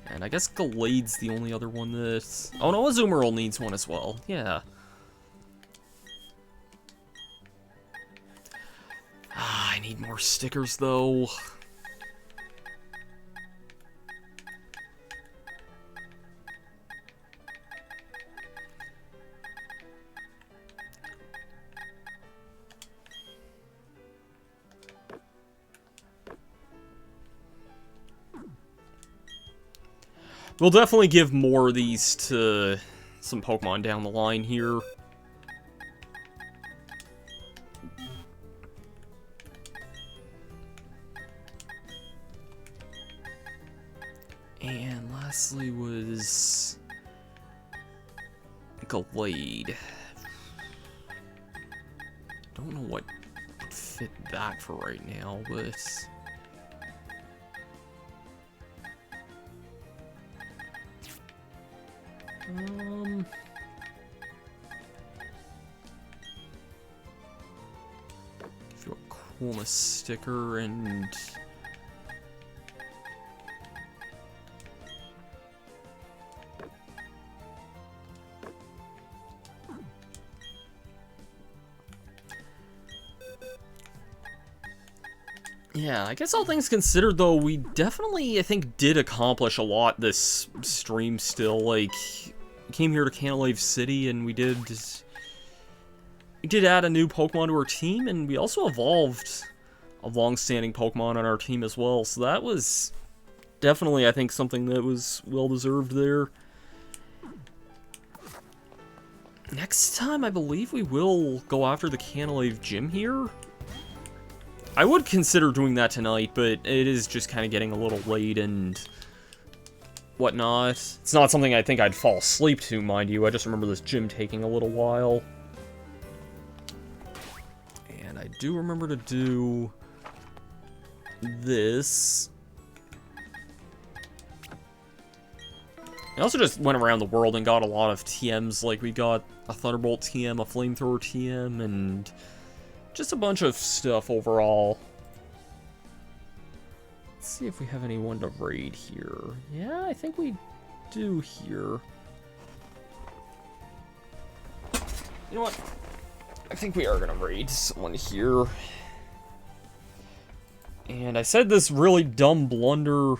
Speaker 1: And I guess Glade's the only other one that... Oh no, Azumarill needs one as well. Yeah. Ah, I need more stickers, though. We'll definitely give more of these to some Pokemon down the line here. And lastly was Glade. Don't know what would fit that for right now, but... Give you a coolness sticker and... Yeah, I guess all things considered, though, we definitely, I think, did accomplish a lot this stream still. Like, we came here to Cantalave City, and we did add a new Pokemon to our team, and we also evolved a long-standing Pokemon on our team as well. So that was definitely, I think, something that was well-deserved there. Next time, I believe we will go after the Canalave gym here. I would consider doing that tonight, but it is just kind of getting a little late and whatnot. It's not something I think I'd fall asleep to, mind you. I just remember this gym taking a little while. And I do remember to do this. I also just went around the world and got a lot of TMs. Like, we got a Thunderbolt TM, a Flamethrower TM, and... just a bunch of stuff overall. Let's see if we have anyone to raid here. Yeah, I think we do here. You know what? I think we are gonna raid someone here. And I said this really dumb blunder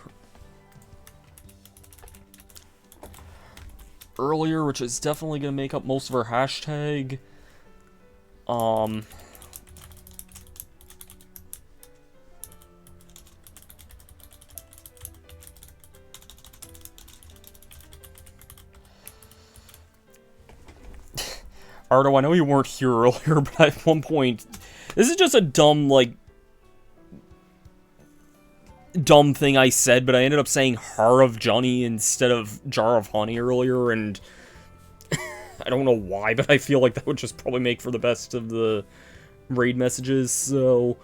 Speaker 1: earlier, which is definitely gonna make up most of our hashtag. Ardo, I know you weren't here earlier, but at one point... This is just a dumb, like... dumb thing I said, but I ended up saying Har of Johnny instead of Jar of Honey earlier, and... I don't know why, but I feel like that would just probably make for the best of the raid messages, so...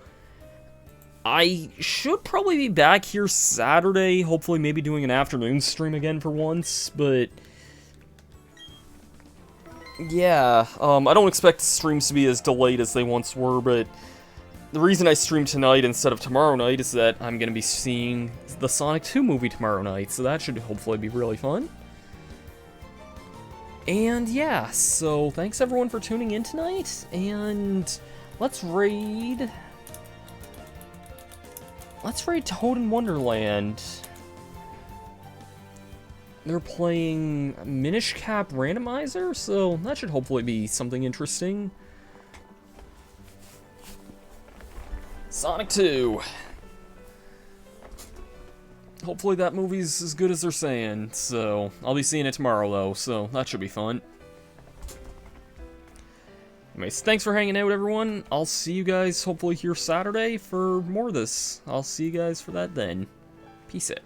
Speaker 1: I should probably be back here Saturday, hopefully maybe doing an afternoon stream again for once, but... yeah, I don't expect streams to be as delayed as they once were, but the reason I stream tonight instead of tomorrow night is that I'm going to be seeing the Sonic 2 movie tomorrow night, so that should hopefully be really fun. And yeah, so thanks everyone for tuning in tonight, and let's raid let's try Toad in Wonderland. They're playing Minish Cap Randomizer, so that should hopefully be something interesting. Sonic 2. Hopefully that movie's as good as they're saying, so I'll be seeing it tomorrow though, so that should be fun. Anyways, thanks for hanging out, everyone. I'll see you guys hopefully here Saturday for more of this. I'll see you guys for that then. Peace out.